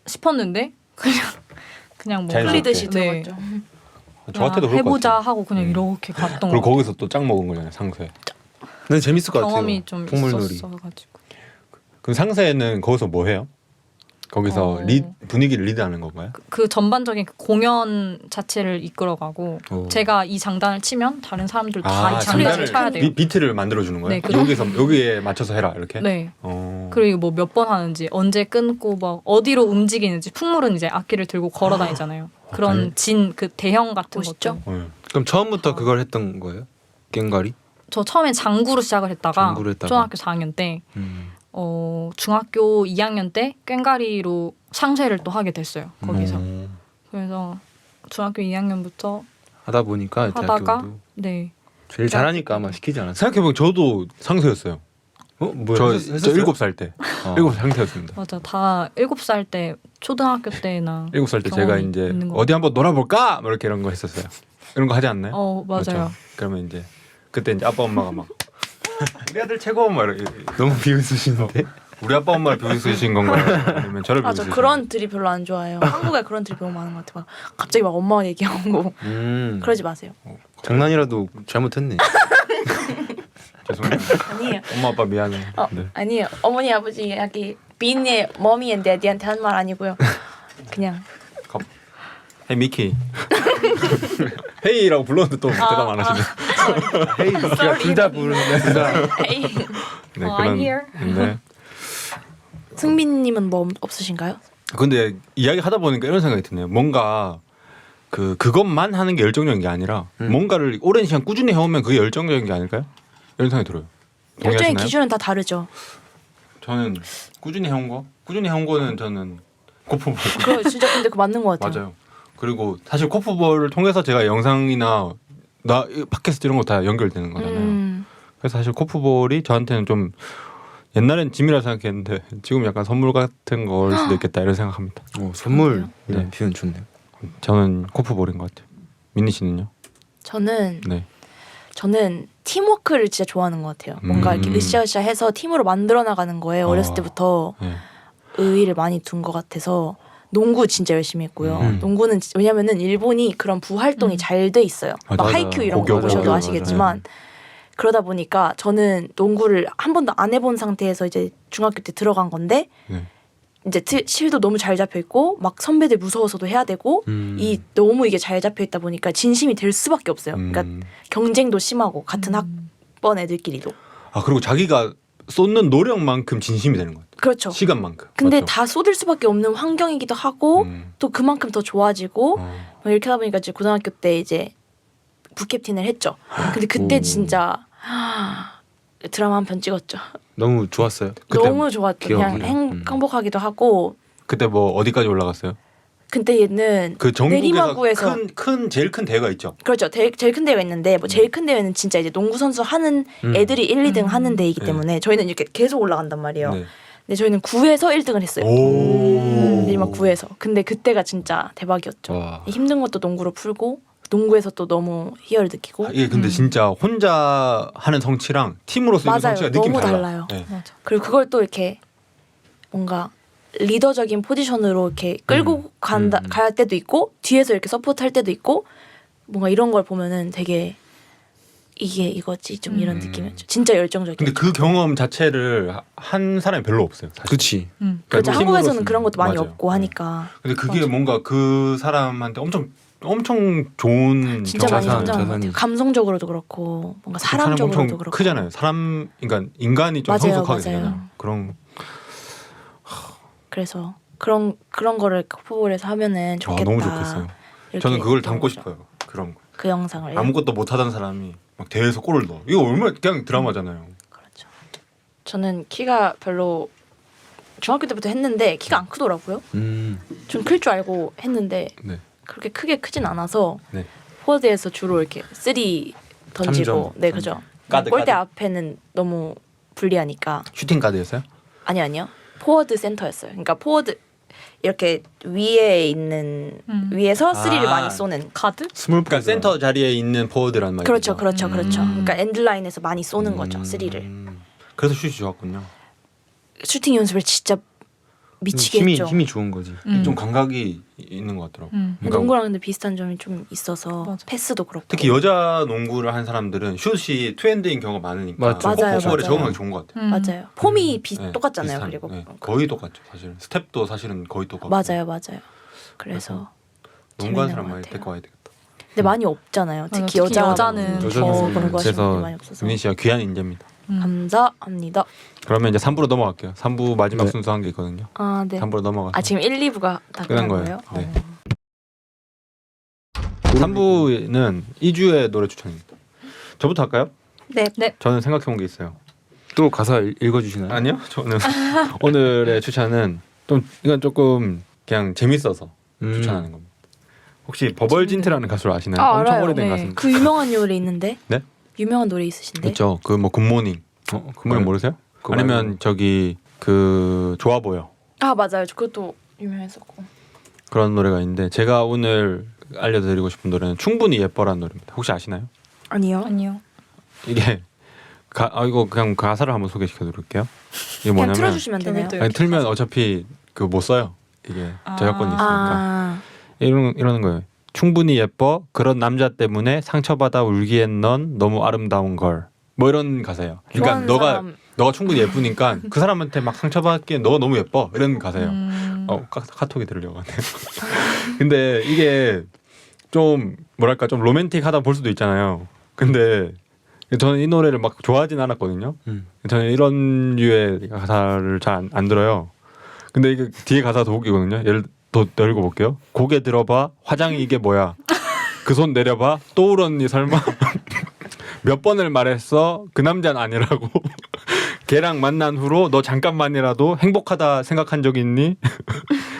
싶었는데 그냥 뭐 자연스럽게. 흘리듯이 네. 들어갔죠. 저한테도 그럴 것 해보자 같아요. 하고 그냥 이렇게 갔던 그리고 거 거기서 또 짱 먹은 거잖아요. 상세. 근데 재밌을 것 같아요. 경험이 좀 풍물놀이. 있었어가지고 그 상세는 거기서 뭐 해요? 거기서 분위기를 리드하는 건가요? 그 전반적인 그 공연 자체를 이끌어가고 오. 제가 이 장단을 치면 다른 사람들도 다 이 장단을 장단을 쳐야 돼요. 비트를 만들어 주는 거예요? 네, 그죠. 여기에 맞춰서 해라 이렇게. 네. 어. 그리고 뭐 몇 번 하는지 언제 끊고 뭐 어디로 움직이는지 풍물은 이제 악기를 들고 걸어 다니잖아요. 그런 진 그 대형 같은 멋있죠? 것들. 네. 그럼 처음부터 그걸 했던 거예요? 깽가리? 저 처음엔 장구로 시작을 했다가 장구로 했다가. 초등학교 4학년 때 음. 중학교 2학년 때 꽹가리로 상쇄를 또 하게 됐어요. 거기서. 그래서 중학교 2학년부터 하다 보니까 하다가 대학교도 네. 제일 잘하니까 아마 시키지 않았어요? 생각해보면 저도 상세였어요. 뭐야? 저 했었어요? 7살 때. 어. 7살 상태였습니다. 맞아. 다 7살 때 초등학교 때나 7살 때 제가 경험이 이제 있는 것 어디 한번 놀아볼까? 뭐 이렇게 이런 거 했었어요. 이런 거 하지 않나요? 맞아요. 그렇죠. 그러면 이제 그때 이제 아빠 엄마가 막 우리 아들 최고 막 이렇게 너무 비웃으시는데? 우리 아빠 엄마를 비웃으신 건가요? 아니면 저를 맞아. 비웃으신 그런 들이 별로 안 좋아해요. 한국에 그런 들이 너무 많은 것 같아요. 막 갑자기 막 엄마 얘기하고 그러지 마세요. 장난이라도 잘못했네. 죄송해요. 아니에요. 엄마 아빠 미안해. 네. 아니에요. 어머니 아버지 여기 빈의 머미 앤 데디한테 한 말 아니고요. 그냥 헤이 미키. 헤이라고 불렀는데 또 대답 안 하시네. 헤이, 우리가 둘다 부르는데 둘 다. 에이. 네, I'm here. 네. 승빈님은 뭐 없으신가요? 근데 이야기 하다 보니까 이런 생각이 드네요. 뭔가 그것만 하는 게 열정적인 게 아니라 뭔가를 오랜 시간 꾸준히 해오면 그게 열정적인 게 아닐까요? 이런 생각이 들어요. 열정의 동의하시나요? 기준은 다 다르죠. 저는 꾸준히 해온 거는 저는 코프볼. 그 진짜 근데 그 맞는 것 같아요. 맞아요. 그리고 사실 코프볼을 통해서 제가 영상이나 팟캐스트 이런 거 다 연결되는 거잖아요. 그래서 사실 코프볼이 저한테는 좀 옛날엔 짐이라 생각했는데 지금 약간 선물 같은 걸 수도 있겠다 이런 생각합니다. 선물 네. 네. 표현 좋네요. 저는 코프볼인 것 같아요. 민니 씨는요? 저는 네. 팀워크를 진짜 좋아하는 것 같아요. 뭔가 이렇게 으쌰으쌰해서 팀으로 만들어 나가는 거에 어렸을 때부터 네. 의의를 많이 둔 것 같아서 농구 진짜 열심히 했고요. 농구는 왜냐면은 일본이 그런 부활동이 잘 돼 있어요. 막 맞아. 하이큐 이런 거 고교, 보셔도 고교, 아시겠지만 그러다 보니까 저는 농구를 한 번도 안 해본 상태에서 이제 중학교 때 들어간 건데 네. 이제 실도 너무 잘 잡혀 있고 막 선배들 무서워서도 해야 되고 이 너무 이게 잘 잡혀 있다 보니까 진심이 될 수밖에 없어요. 그러니까 경쟁도 심하고 같은 학번 애들끼리도. 아 그리고 자기가 쏟는 노력만큼 진심이 되는 것 같아요. 그렇죠. 시간만큼. 근데 맞죠? 다 쏟을 수밖에 없는 환경이기도 하고 또 그만큼 더 좋아지고 막 이렇게 하다 보니까 이제 고등학교 때 이제 부캡틴을 했죠. 근데 그때 진짜 드라마 한 편 찍었죠. 너무 좋았어요. 너무 좋았죠. 그냥 기억이. 행복하기도 하고. 그때 뭐 어디까지 올라갔어요? 근데 얘는 그 전국에서 내리마구에서 제일 큰 대회가 있죠. 그렇죠. 제일 큰 대회가 있는데 뭐 제일 큰 대회는 진짜 이제 농구 선수 하는 애들이 1, 2등 하는 대회이기 때문에 저희는 이렇게 계속 올라간단 말이에요. 네. 근데 저희는 9에서 1등을 했어요. 내리막 9에서. 근데 그때가 진짜 대박이었죠. 와. 힘든 것도 농구로 풀고 농구에서 또 너무 희열을 느끼고. 이게 근데 진짜 혼자 하는 성취랑 팀으로서 있는 맞아요. 성취가 느낌 너무 달라. 달라요. 네. 맞아. 그리고 그걸 또 이렇게 뭔가 리더적인 포지션으로 이렇게 끌고 갈 때도 있고 뒤에서 이렇게 서포트할 때도 있고 뭔가 이런 걸 보면은 되게 이게 이거지 좀 이런 느낌이었죠. 진짜 열정적이에요. 근데 그 경험 자체를 한 사람이 별로 없어요. 사실. 그치. 그렇죠. 팀으로서는. 한국에서는 그런 것도 많이 맞아요. 없고 하니까 근데 그게 뭔가 그 사람한테 엄청 좋은 진짜 많이 자산, 성장한 것 같아요. 자산이지. 감성적으로도 그렇고 뭔가 그 사람 사람적으로도 엄청 그렇고 크잖아요. 사람 그러니까 인간이 좀 맞아요, 성숙하게 맞아요. 되잖아요. 그런 그래서 그런 거를 코프볼에서 하면은 좋겠다. 너무 좋겠어요. 이렇게 저는 그걸 얘기한 담고 거죠. 싶어요. 그런 거. 그 영상을 아무것도 못하던 사람이 막 대회에서 골을 넣어. 이거 얼마나 그냥 드라마잖아요. 그렇죠. 저는 키가 별로 중학교 때부터 했는데 키가 안 크더라고요. 좀 클 줄 알고 했는데 네. 그렇게 크게 크진 않아서 네. 포워드에서 주로 이렇게 쓰리 던지고 삼점. 네 그죠. 가드, 골대 가드. 앞에는 너무 불리하니까. 슈팅 가드였어요? 아니요. 포워드 센터였어요. 그러니까 포워드 이렇게 위에 있는 위에서 쓰리를 아. 많이 쏘는. 가드? 스몰 그러니까 센터 자리에 있는 포워드란 말이죠. 그렇죠, 그렇죠, 그렇죠. 그러니까 엔드라인에서 많이 쏘는 거죠, 쓰리를. 그래서 슛이 좋았군요. 슈팅 연습을 진짜 미치게 했죠. 힘이 좋은 거지. 좀 감각이 있는 것 같더라고. 그러니까 농구랑 근데 비슷한 점이 좀 있어서 맞아. 패스도 그렇고. 특히 여자 농구를 한 사람들은 슛이 투핸드인 경우가 많으니까 맞죠. 맞아요, 포볼에 맞아요. 적응하기 좋은 것 같아요. 맞아요. 폼이 네, 똑같잖아요. 비슷한, 그리고 네, 거의 똑같죠. 사실은 스텝도 사실은 거의 똑같고. 맞아요. 그래서 농구하는 재밌는 사람 것 많이 같아요. 데리고 와야 되겠다. 근데 많이 없잖아요. 맞아, 특히 특히 여자는 여자는 더 여자는 농구하시는 분이 그래서 많이 없어서. 윤희 씨가 귀한 인재입니다. 감사합니다. 그러면 이제 3부로 넘어갈게요. 3부 마지막 네. 순서 한 게 있거든요. 아 네. 3부로 넘어가서 아 지금 1, 2부가 다 끝난 끝난 거예요. 거예요? 네. 3부는 2주의 노래 추천입니다. 저부터 할까요? 네. 저는 생각해본 게 있어요. 또 가사 읽어주시나요? 아니요. 저는 오늘의 추천은 좀 이건 조금 그냥 재밌어서 추천하는 겁니다. 혹시 버벌진트라는 가수를 아시나요? 아, 엄청 알아요. 오래된 네. 가수입니다. 그 유명한 노래 있는데. 네? 유명한 노래 있으신데. 그렇죠. 그 뭐 굿모닝. 굿모닝 모르세요? 아니면 저기 그 좋아 보여. 아 맞아요. 그것도 유명했었고. 그런 노래가 있는데 제가 오늘 알려드리고 싶은 노래는 충분히 예뻐라는 노래입니다. 혹시 아시나요? 아니요. 아니요. 이게 이거 그냥 가사를 한번 소개시켜드릴게요. 이게 그냥 뭐냐면 틀어주시면 되나요? 재밌대요. 아니, 틀면 어차피 그 못 써요. 이게 저작권이 있으니까 아 이러는 거예요. 충분히 예뻐 그런 남자 때문에 상처받아 울기엔 넌 너무 아름다운 걸. 뭐 이런 가사예요. 그러니까 좋아하는 너가 충분히 예쁘니까 그 사람한테 막 상처받기엔 너가 너무 예뻐 이런 가사예요. 음. 카톡이 들으려고 하네요. 근데 이게 좀 뭐랄까 좀 로맨틱하다 볼 수도 있잖아요. 근데 저는 이 노래를 막 좋아하진 않았거든요. 저는 이런 류의 가사를 잘 안 들어요. 근데 이게 뒤에 가사 더 웃기거든요. 예를 더 읽어볼게요. 고개 들어봐 화장이 이게 뭐야. 그 손 내려봐 또 울었니 설마. 몇 번을 말했어 그 남자는 아니라고. 걔랑 만난 후로 너 잠깐만이라도 행복하다 생각한 적 있니?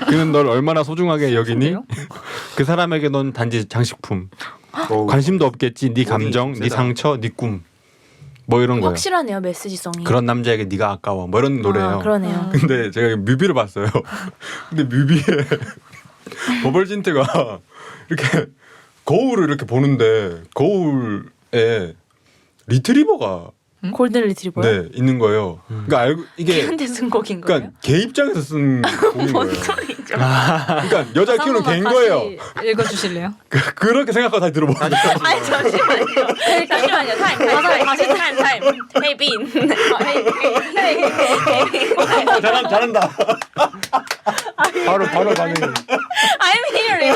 그는 널 얼마나 소중하게 여기니? 그래요? 그 사람에게 넌 단지 장식품. 관심도 없겠지. 네 감정, 네 세다. 상처, 네 꿈. 뭐 이런 거예요. 확실하네요 메시지성이. 그런 남자에게 네가 아까워. 뭐 이런 노래예요. 아, 그러네요. 근데 제가 뮤비를 봤어요. 근데 뮤비에 버벌진트가 이렇게 거울을 이렇게 보는데 거울에 리트리버가 골든 리트리버요? 네 있는 거예요. 그러니까 알고 이게 걔한테 쓴 곡인 거예요? 그러니까 걔 입장에서 쓴 곡인 뭔 거예요. 소리죠? 그러니까 여자 키우는 개인 거예요. 읽어주실래요? 그렇게 생각하고 다시 들어보세요. 아니 잠시만요. 잠시만요. 타임. Hey Bean. 잘한다. 바로 반응. I'm here.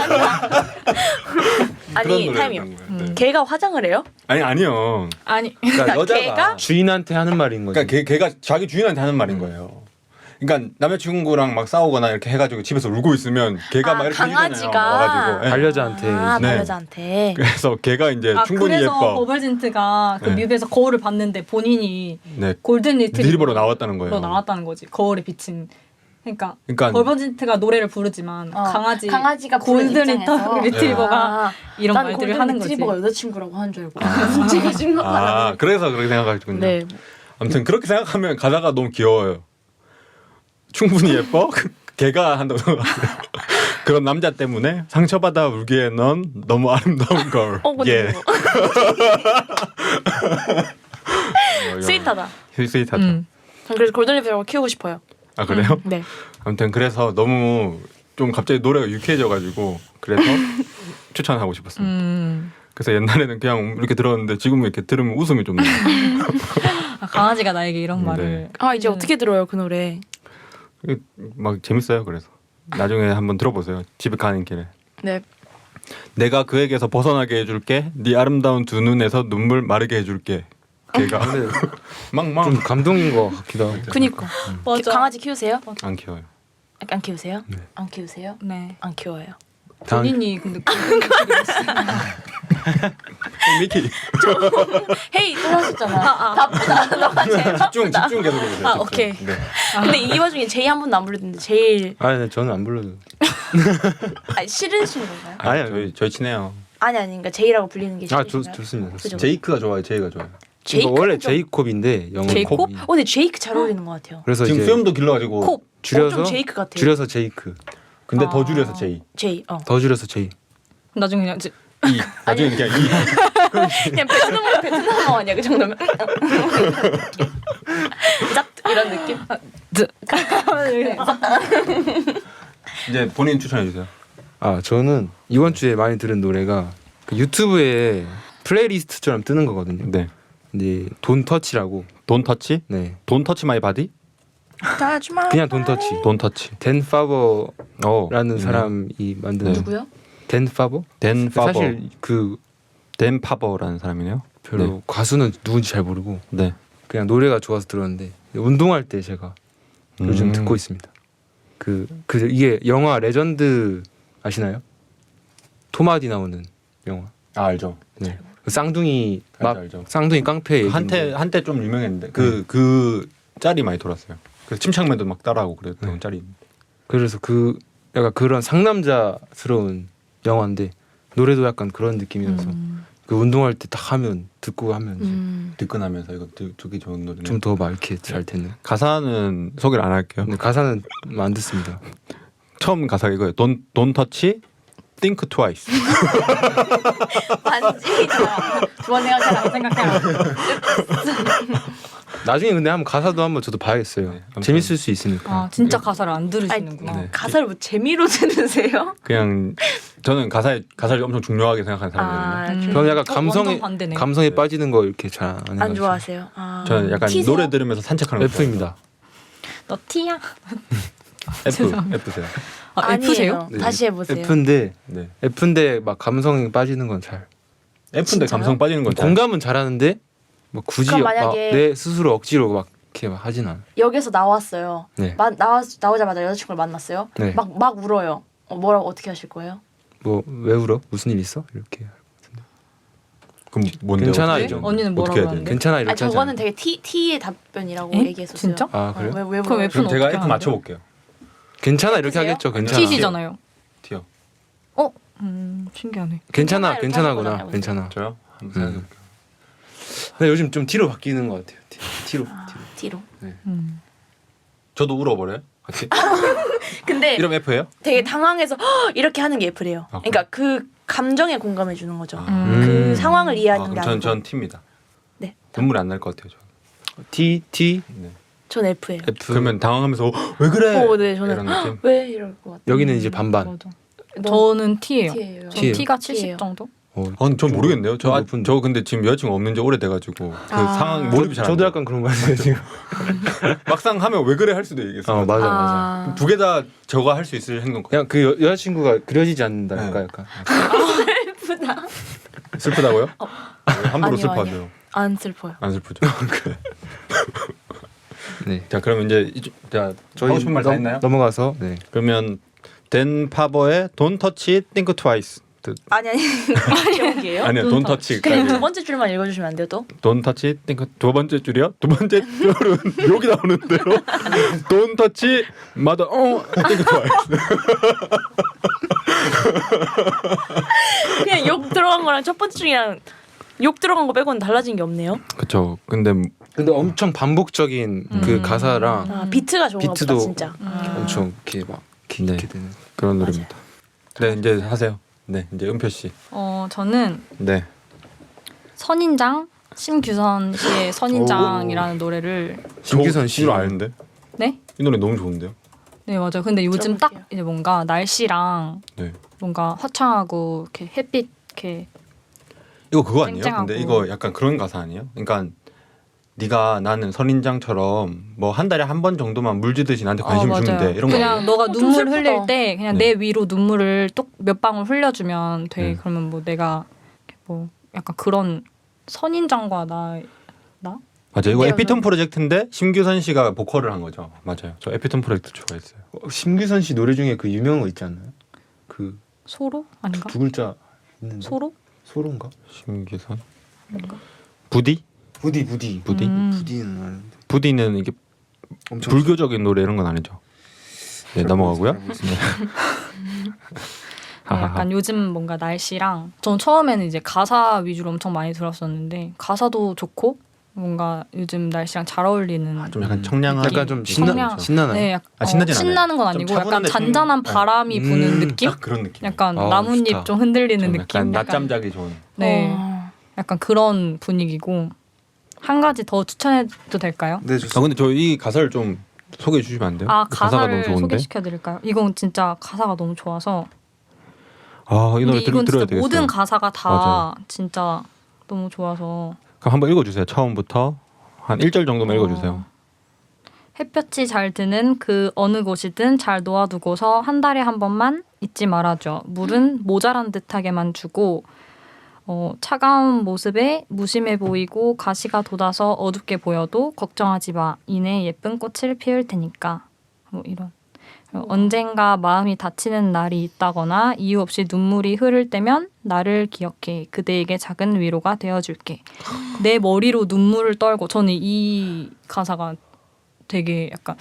아니 그런 타임이요. 노래였던 거예요. 네. 걔가 화장을 해요? 아니요. 아니. 그러니까 여자가 걔가? 주인한테 하는 말인 거지. 그러니까 걔가 자기 주인한테 하는 말인 거예요. 그러니까 남자친구랑 막 싸우거나 이렇게 해가지고 집에서 울고 있으면 걔가 막 이렇게 강아지가 해주잖아요. 와가지고. 예. 반려자한테 아 네. 반려자한테. 그래서 걔가 이제 충분히 그래서 예뻐. 버벌진트가 그 네. 뮤비에서 거울을 봤는데 본인이 네. 골든 리트리버로 리트리버로 나왔다는 거예요. 나왔다는 거지. 거울에 비친. 그러니까 그러니까 버벌진트가 노래를 부르지만 강아지가 부른 골든 입장에서. 리트리버가 아, 이런 난 말들을 골든 하는 거지. 리트리버가 여자친구라고 하는 줄 알고. 제가 생각하는. 그래서 그렇게 생각하시군요. 네. 아무튼 그렇게 생각하면 가사가 너무 귀여워요. 충분히 예뻐? 걔가 한다고 생각하세요. 그런 남자 때문에 상처받아 울기에 넌 너무 아름다운 걸. 근데 예. 스윗하다. 스윗하죠. 전 그래서 골든 리트리버 키우고 싶어요. 아 그래요? 네. 아무튼 그래서 너무 좀 갑자기 노래가 유쾌해져가지고 그래서 추천하고 싶었습니다. 그래서 옛날에는 그냥 이렇게 들었는데 지금은 이렇게 들으면 웃음이 좀 나요. 강아지가 나에게 이런 네. 말을. 아 이제 어떻게 들어요 그 노래? 막 재밌어요. 그래서 나중에 한번 들어보세요. 집에 가는 길에. 네. 내가 그에게서 벗어나게 해줄게. 네 아름다운 두 눈에서 눈물 마르게 해줄게. 걔가 막막 좀 감동인 것 같기도 하고. 그니까. 맞아. 강아지 키우세요? 안 키워요. 안 키우세요? 네. 안 키우세요? 네. 안 키워요. 본인이 근데 미키 헤이 또 하셨잖아. 바쁘다. 너가 제일 집중 바쁘다. 계속 해보세요. 아, 집중. 오케이. 네. 근데 이 와중에 제이 한 번도 안 불렀는데 제일 네, 저는 안 불러도. 싫으신 건가요? 아니요. 저희 친해요. 아니 그러니까 제이라고 불리는 게 아, 싫으신가요? 좋습니다. 그죠? 제이크가 좋아요. 제이가 좋아요. 제이콥 원래 좀- 제이콥인데 영어 제이콥? 이름이. 근데 제이크 잘 어울리는 것 같아요. 그래서 지금 이제 수염도 길러가지고 콥. 줄여서 좀 제이크 같아요. 줄여서 제이크. 근데 더 아. 줄여서 제이. 제이. 더 줄여서 제이. 나중에 그냥 이 나중에 그냥 이. 그냥 베트남어 아니야 그 정도면. 짭 이런 느낌. 이제 본인 추천해 주세요. 아 저는 이번 주에 많이 들은 노래가 그 유튜브에 플레이리스트처럼 뜨는 거거든요. 네. 이제 돈 터치라고. 돈 터치? 네. 돈 터치 마이 바디? 다주마. 그냥 돈 터치. 돈 터치. 댄 파버라는 네. 사람이 만든 네. 누구요? 댄 파버? 댄 파버. 사실 그 댄 파버라는 사람이네요. 별로 네. 가수는 누군지 잘 모르고 네. 그냥 노래가 좋아서 들었는데 운동할 때 제가 요즘 듣고 있습니다. 그 이게 영화 레전드 아시나요? 톰 하디 나오는 영화. 아 알죠. 네. 그 쌍둥이 알죠, 알죠. 쌍둥이 깡패 얘기인데 한때 좀 유명했는데 그 짤이 많이 돌았어요. 그래서 침착맨도 막 따라하고 그랬던 네. 짤이. 그래서 그 약간 그런 상남자스러운 영화인데 노래도 약간 그런 느낌이어서 그 운동할 때 딱 하면 듣고 하면 이제 뜨끈하면서 이거 듣기 좋은 노래네. 좀 더 막 이렇게 잘 되는. 가사는 소개를 안 할게요. 근데 가사는 안 듣습니다. 처음 가사가 이거예요. Don't touch, think twice. 반지다. 두번 생각해라. 나중에 근데 한번 가사도 한번 저도 봐야겠어요. 네, 아무튼. 재밌을 수 있으니까. 아 진짜 가사를 안 들으시는구나. 네. 가사를 뭐 재미로 들으세요? 그냥 저는 가사를 엄청 중요하게 생각하는 사람이거든요. 저는 약간 완전 반대네. 감성에 빠지는 거 이렇게 잘 안 해가지고. 안 좋아하세요? 아. 저는 약간 T세요? 노래 들으면서 산책하는 거. F입니다. 너 T야? F세요. 아 아니에요. F세요? 네. 다시 해보세요. F인데 네. F인데 막 감성에 빠지는 건 잘. F인데 진짜요? 감성 빠지는 건 잘. 공감은 잘하는데 뭐 굳이 그럼 막 만약에- 내 스스로 억지로 막 이렇게 막 하진 않아. 역에서 나왔어요. 네. 나오자마자 여자친구를 만났어요. 네. 막 울어요. 뭐라고 어떻게 하실 거예요? 뭐 왜 울어? 무슨 일 있어? 이렇게. 그럼 뭔데? 괜찮아, 어떻게 이 정도. 언니는 뭐라고 어떻게 해야 하는데? 돼? 괜찮아 이렇게 아 하지 저거는 않아. 되게 T의 답변이라고 에? 얘기했었어요. 진짜? 아 그래요? 왜 그럼 울어요? F는 그럼 제가 어떻게 F 하나요? 맞춰볼게요. 괜찮아 이렇게 T세요? 하겠죠. 괜찮아. T시죠. T시잖아요. T요. 신기하네. 괜찮아 괜찮아요, 괜찮아구나. 하시는 거잖아요. 괜찮아. 저요? 한번 생각해볼게요. 근데 요즘 좀 T로 바뀌는 것 같아요. T로. T로. 저도 울어버려요? 같이? 근데 이러면 F예요? 되게 당황해서 "헉!" 이렇게 하는 게 F래요. 아, 그러니까 그 감정에 공감해 주는 거죠. 아. 그 상황을 아, 이해하는 게 그럼 아니고. 전 T입니다. 네. 눈물이 안 날 것 같아요. 저. T 네. 전 F예요. F. 그러면 당황하면서 왜 그래? 네, 저는 이런 느낌. 왜 이럴 것 같아. 여기는 이제 반반. 맞아. 저는 T예요. T예요. 저 T예요. T가 T예요. 70 정도? 전 모르겠네요. 좀 높은데. 저 근데 지금 여자친구 없는 지 오래돼가지고 그 아. 상황 몰입이 잘 안 저도 돼요. 약간 그런 거 같아요 지금. 막상 하면 왜 그래 할 수도 있겠어요. 맞아 맞아. 아. 두 개 다 저가 할 수 있을 행동. 그냥 그 여자친구가 그려지지 않는다. 네. 약간. 슬프다. 슬프다고요? 왜 함부로 아니요, 슬퍼하죠. 안 슬퍼요. 안 슬프죠. 네. 자 그러면 이제 자 하고 싶은 말 다 했나요? 넘어가서 네. 그러면 댄 파버의 Don't Touch, Think Twice. 아니 제목이에요? 아니요, Don't 그냥 두 Touch까지. 번째 줄만 읽어주시면 안 돼요 또? Don't Touch, Think 두 번째 줄이요? 두 번째 줄은 여기 나오는데요. Don't Touch, Mother, Think Twice. 그냥 욕 들어간 거랑 첫 번째 줄이랑 욕 들어간 거 빼고는 달라진 게 없네요. 그렇죠. 근데 근데 엄청 반복적인 그 가사랑 아, 비트가 좋은 거 비트도 보다 진짜. 엄청 이렇게 막 네. 이렇게 되는. 그런 노래입니다. 네, 이제 하세요. 네, 이제 은표 씨. 저는 네. 선인장 신규선 씨의 선인장이라는 노래를 신규선 씨. 씨로 아는데? 네? 이 노래 너무 좋은데요? 네 맞아요. 근데 요즘 딱 들어볼게요. 이제 뭔가 날씨랑 네. 뭔가 화창하고 이렇게 햇빛 이렇게 이거 그거 아니에요? 쨍쨍하고. 근데 이거 약간 그런 가사 아니에요? 그러니까 네가 나는 선인장처럼 뭐 한 달에 한 번 정도만 물 주듯이 나한테 관심 맞아요. 주면 돼 이런 거 그냥 아니에요? 너가 좀 눈물 슬프다. 흘릴 때 그냥 네. 내 위로 눈물을 또 몇 방울 흘려주면 돼. 네. 그러면 뭐 내가 이렇게 뭐 약간 그런 선인장과 나 맞아요. 이거 근데요, 에피톤 프로젝트인데 심규선 씨가 보컬을 한 거죠. 맞아요. 저 에피톤 프로젝트 좋아했어요. 심규선 씨 노래 중에 그 유명한 거 있지 않나요? 그 소로 아닌가? 두 글자 있는데. 소로? 소로인가? 심규선. 부디? 부디. 부디는 아는데. 부디는 이게 엄청 불교적인 노래 이런 건 아니죠. 네, 넘어가고요. 네. 네, 약간 요즘 뭔가 날씨랑 전 처음에는 이제 가사 위주로 엄청 많이 들었었는데 가사도 좋고 뭔가 요즘 날씨랑 잘 어울리는 좀 약간 청량한 약간 좀 청량. 신나나요? 네, 신나진 않아요. 신나는 건 좀 아니고 차분한 약간 느낌? 잔잔한 바람이 부는 느낌? 딱 그런 느낌. 약간 아, 나뭇잎 좋다. 좀 흔들리는 좀 느낌? 약간 낮잠 자기 좋은. 네, 어. 약간 그런 분위기고 한 가지 더 추천해도 될까요? 네, 좋습니다. 근데 저 이 가사를 좀 소개해 주시면 안 돼요? 아, 가사가 너무 가사를 좋은데. 소개시켜드릴까요? 이건 진짜 가사가 너무 좋아서. 아, 이 근데 노래 이건 들어야 진짜 되겠어요. 모든 가사가 다 맞아요. 진짜 너무 좋아서. 그럼 한번 읽어주세요. 처음부터 한 1절 정도만 읽어주세요. 햇볕이 잘 드는 그 어느 곳이든 잘 놓아두고서 한 달에 한 번만 잊지 말아줘. 물은 모자란 듯하게만 주고 차가운 모습에 무심해 보이고 가시가 돋아서 어둡게 보여도 걱정하지 마. 이내 예쁜 꽃을 피울 테니까. 뭐 이런. 언젠가 마음이 다치는 날이 있다거나 이유 없이 눈물이 흐를 때면 나를 기억해. 그대에게 작은 위로가 되어줄게. 내 머리로 눈물을 떨고 저는 이 가사가 되게 약간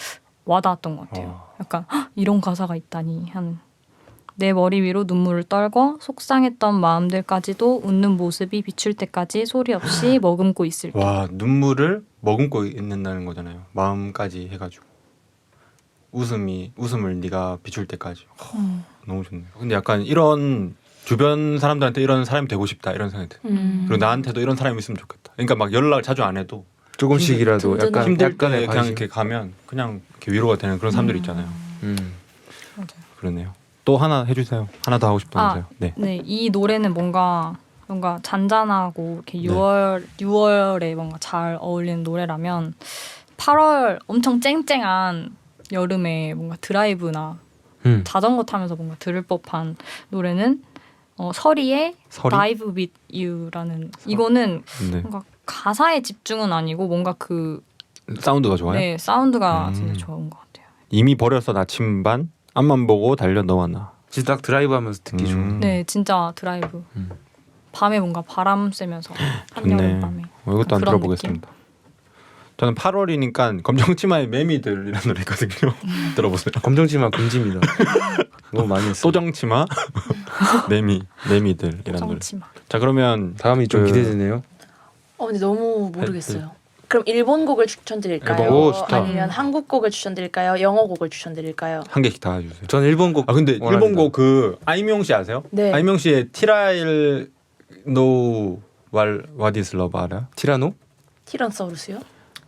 와닿았던 것 같아요. 약간 "헉, 이런 가사가 있다니 하는. 내 머리 위로 눈물을 떨고 속상했던 마음들까지도 웃는 모습이 비출 때까지 소리 없이 머금고 있을게. 와, 눈물을 머금고 있는다는 거잖아요. 마음까지 해가지고 웃음을 네가 비출 때까지. 너무 좋네요. 근데 약간 이런 주변 사람들한테 이런 사람이 되고 싶다 이런 생각이 들어요. 그리고 나한테도 이런 사람이 있으면 좋겠다. 그러니까 막 연락을 자주 안 해도 조금씩이라도 든든한- 약간 힘들 때 약간의 그냥 관심. 이렇게 가면 그냥 이렇게 위로가 되는 그런 사람들 있잖아요. 맞아요. 그러네요. 또 하나 해주세요. 하나 더 하고 싶다면서요. 네. 네, 이 노래는 뭔가 잔잔하고 이렇게 네. 6월에 뭔가 잘 어울리는 노래라면 8월 엄청 쨍쨍한 여름에 뭔가 드라이브나 자전거 타면서 뭔가 들을 법한 노래는 서리의 서리? Dive with You라는 이거는 네. 뭔가 가사에 집중은 아니고 뭔가 그 사운드가 좋아요. 네, 사운드가 음. 진짜 좋은 것 같아요. 이미 버렸어 나침반 앞만 보고 달려 너와 나. 진짜 딱 드라이브하면서 듣기 좋은. 네, 진짜 드라이브. 밤에 뭔가 바람 쐬면서 좋네. 한여름 밤에. 이것도 안 그런 들어보겠습니다. 저는 8월이니까 검정치마의 매미들이라는 노래 있거든요. 들어보세요. 검정치마 금지입니다. 너무 많이 했어요. 소정치마 매미들이라는 노래. 정치마. 자 그러면 다음이 좀 그- 기대되네요. 근데 너무 모르겠어요. 그럼 일본 곡을 추천드릴까요? 일본. 오, 좋다. 아니면 한국 곡을 추천드릴까요? 영어 곡을 추천드릴까요? 한 개씩 다 해주세요. 전 일본 곡. 아 근데 원합니다. 일본 곡 그 아이미용 씨 아세요? 네. 아이미용 씨의 티라일 노 What is love 알아요? 티라노? 티란사우루스요?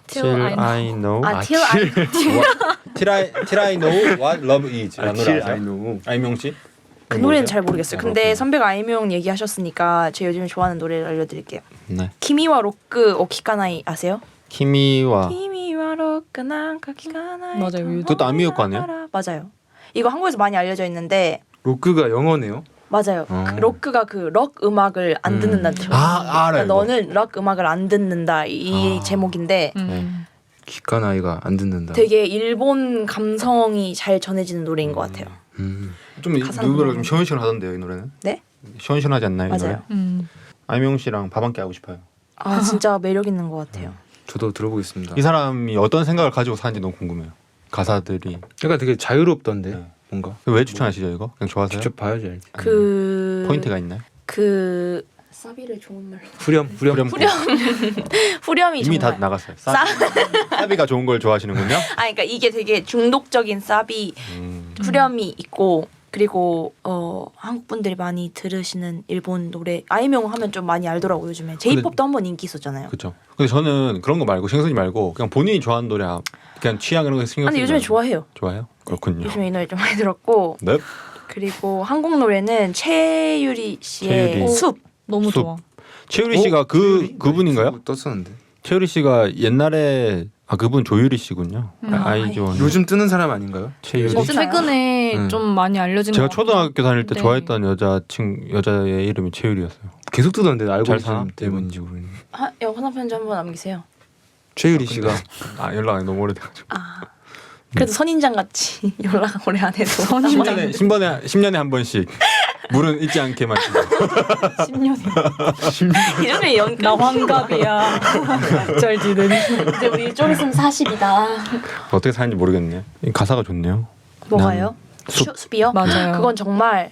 Till I know. 아, Till I 티라이 know what love is. 라는 노래 아세요? know. 아이미용 씨? 그 노래는 잘 모르겠어요. 아, 근데 그렇구나. 선배가 아이미용 얘기하셨으니까 제가 요즘 좋아하는 노래를 알려드릴게요. 네. 키미와 로크 오키카나이 아세요? 키미와 키미와 로크 난카 키카나이 맞아요. 그것도 아미오 거 아니에요? 맞아요. 이거 한국에서 많이 알려져 있는데 로크가 영어네요. 맞아요. 그 로크가 그 록 음악을 안 듣는다는 뜻이에요. 아, 알아요, 이거. 너는 록 음악을 안 듣는다 이 제목인데 기간 아이가 안 듣는다. 되게 일본 감성이 잘 전해지는 노래인 것 같아요. 좀 가사는 노래가 그냥- 좀 시원시원하던데요 이 노래는? 네? 시원시원하지 않나요? 이 노래? 맞아요. 아이미용 씨랑 밥 한 끼 하고 싶어요. 아 진짜 매력 있는 것 같아요. 저도 들어보겠습니다. 이 사람이 어떤 생각을 가지고 사는지 너무 궁금해요. 가사들이 약간 되게 자유롭던데 네. 뭔가. 왜 추천하시죠 이거? 그냥 좋아서요? 직접 봐야지 알지. 그 포인트가 있나요? 그 사비를 좋은 말로 후렴. 후렴이 이미 정말 다 나갔어요. 사비가 좋은 걸 좋아하시는군요. 그러니까 이게 되게 중독적인 사비 후렴이 있고 그리고 한국 분들이 많이 들으시는 일본 노래 아이명 하면 좀 많이 알더라고요 요즘에. J-pop도 한번 인기 있었잖아요. 그렇죠. 근데 저는 그런 거 말고 신경 쓰지 말고 그냥 본인이 좋아하는 노래 그냥 취향 이런 거 신경 쓰지 근데 요즘에 말고. 좋아해요. 좋아요? 그렇군요. 요즘에 이 노래 좀 많이 들었고 네. 그리고 한국 노래는 최유리 씨의 최유리. 숲. 너무 숲. 좋아. 최유리 씨가 그분인가요? 떴었는데. 최유리 씨가 옛날에 그분 조유리 씨군요. 아, 아이즈원. 요즘 뜨는 사람 아닌가요? 최유리. 뭐 최근에 좀 많이 알려진 제가 것 같아요. 초등학교 다닐 때 네. 좋아했던 여자의 이름이 최유리였어요. 계속 뜨던데 알고 잘 있는 사나? 사람 때문인지 모르겠네. 영상 편지 한번 남기세요. 최유리 씨가 연락이 너무 오래돼가지고. 그래도 선인장 같이 연락 오래 안 해도 10년에 한 번씩 물은 잊지 않게만. 10년이 이름이 연나 환갑이야. 잘 지내니? 이제 우리 좀 있으면 40이다. 어떻게 사는지 모르겠네. 이 가사가 좋네요. 뭐가요? 숲. 숲이요? 맞아요. 그건 정말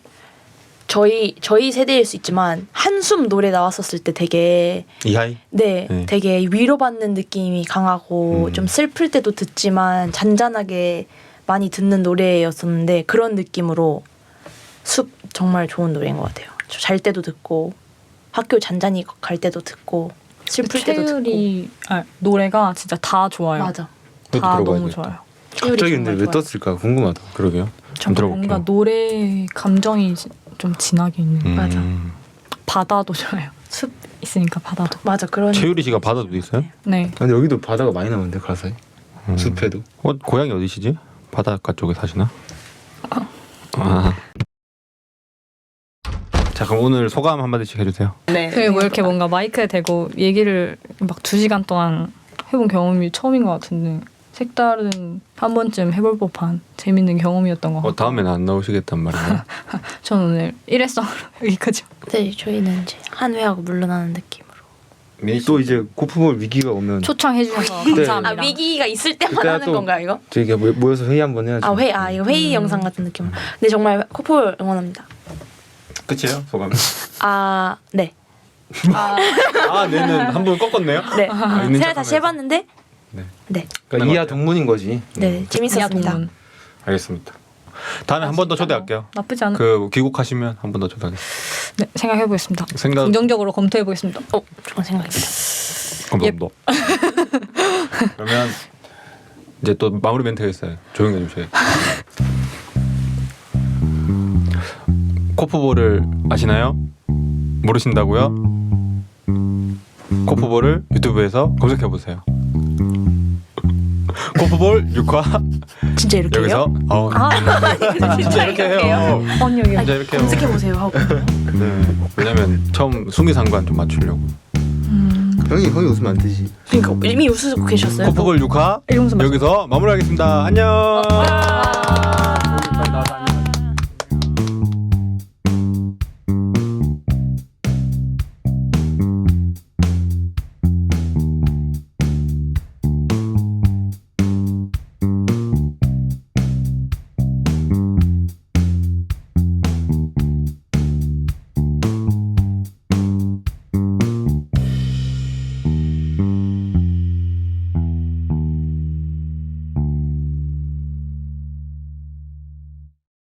저희 세대일 수 있지만 한숨 노래 나왔었을 때 되게 이하이. 네, 네. 되게 위로받는 느낌이 강하고 좀 슬플 때도 듣지만 잔잔하게 많이 듣는 노래였었는데 그런 느낌으로 숲 정말 좋은 노래인 것 같아요. 저잘 때도 듣고 학교 잔잔히 갈 때도 듣고 슬플 때도 듣고. 최유리 노래가 진짜 다 좋아요. 맞아. 그것도 다 들어봐야 너무 되겠다. 좋아요. 갑자기 근데 왜 좋아요. 떴을까 궁금하다. 그러게요. 좀 정말 뭔가 들어볼게요. 노래 감정이 좀 진하게 있는. 맞아. 바다도 좋아요. 숲 있으니까 바다도. 맞아 그런. 최유리 씨가 바다도 있어요? 네. 근데 여기도 바다가 많이 나오는데 가사에 숲에도. 고향이 어디시지? 바닷가 쪽에 사시나? 아. 자 그럼 오늘 소감 한마디씩 해주세요. 네. 그게 뭐 이렇게 뭔가 마이크에 대고 얘기를 막 2시간 동안 해본 경험이 처음인 것 같은데 색다른 한 번쯤 해볼 법한 재밌는 경험이었던 것 같아요. 다음에는 안 나오시겠단 말이에요. 저는 오늘 일회성으로 여기까지. 네, 저희는 이제 한 회하고 물러나는 느낌으로. 또 이제 코프볼 위기가 오면 초청해 주셔서 그때- 감사합니다. 위기가 있을 때만 그때야 하는 또- 건가요, 이거? 저희가 모여서 회의 한번 해야죠. 이거 회의 영상 같은 느낌으로. 근데 정말 코폴 응원합니다. 끝이에요? 소감? 네. 아 네는 한 번 꺾었네요. 네. 있는 세를 다시 척하면서. 해봤는데 네. 네. 그러니까 이하 동문인 거지. 네, 재밌었습니다. 야동문. 알겠습니다. 다음에 한 번 더 초대할게요. 나쁘지 않은. 그 귀국하시면 한 번 더 초대하겠습니다. 네, 생각해 보겠습니다. 생각 긍정적으로 검토해 보겠습니다. 좋은 생각입니다. 감사합니다. 그러면 이제 또 마무리 멘트가 있어요. 조용히 해주세요. 코프볼을 아시나요? 모르신다고요? 코프볼을 유튜브에서 검색해 보세요. 코프볼 6화 진짜 이렇게 여기서 해요? 진짜 이렇게 해요. 언니 여기 진짜 이렇게 해요. 검색해 보세요 하고. 네. 왜냐면 처음 수미상관 좀 맞추려고. 형이 웃으면 안 되지. 그러니까 이미 웃으고 계셨어요? 코프볼 6화 이러면서 여기서 마무리하겠습니다. 안녕.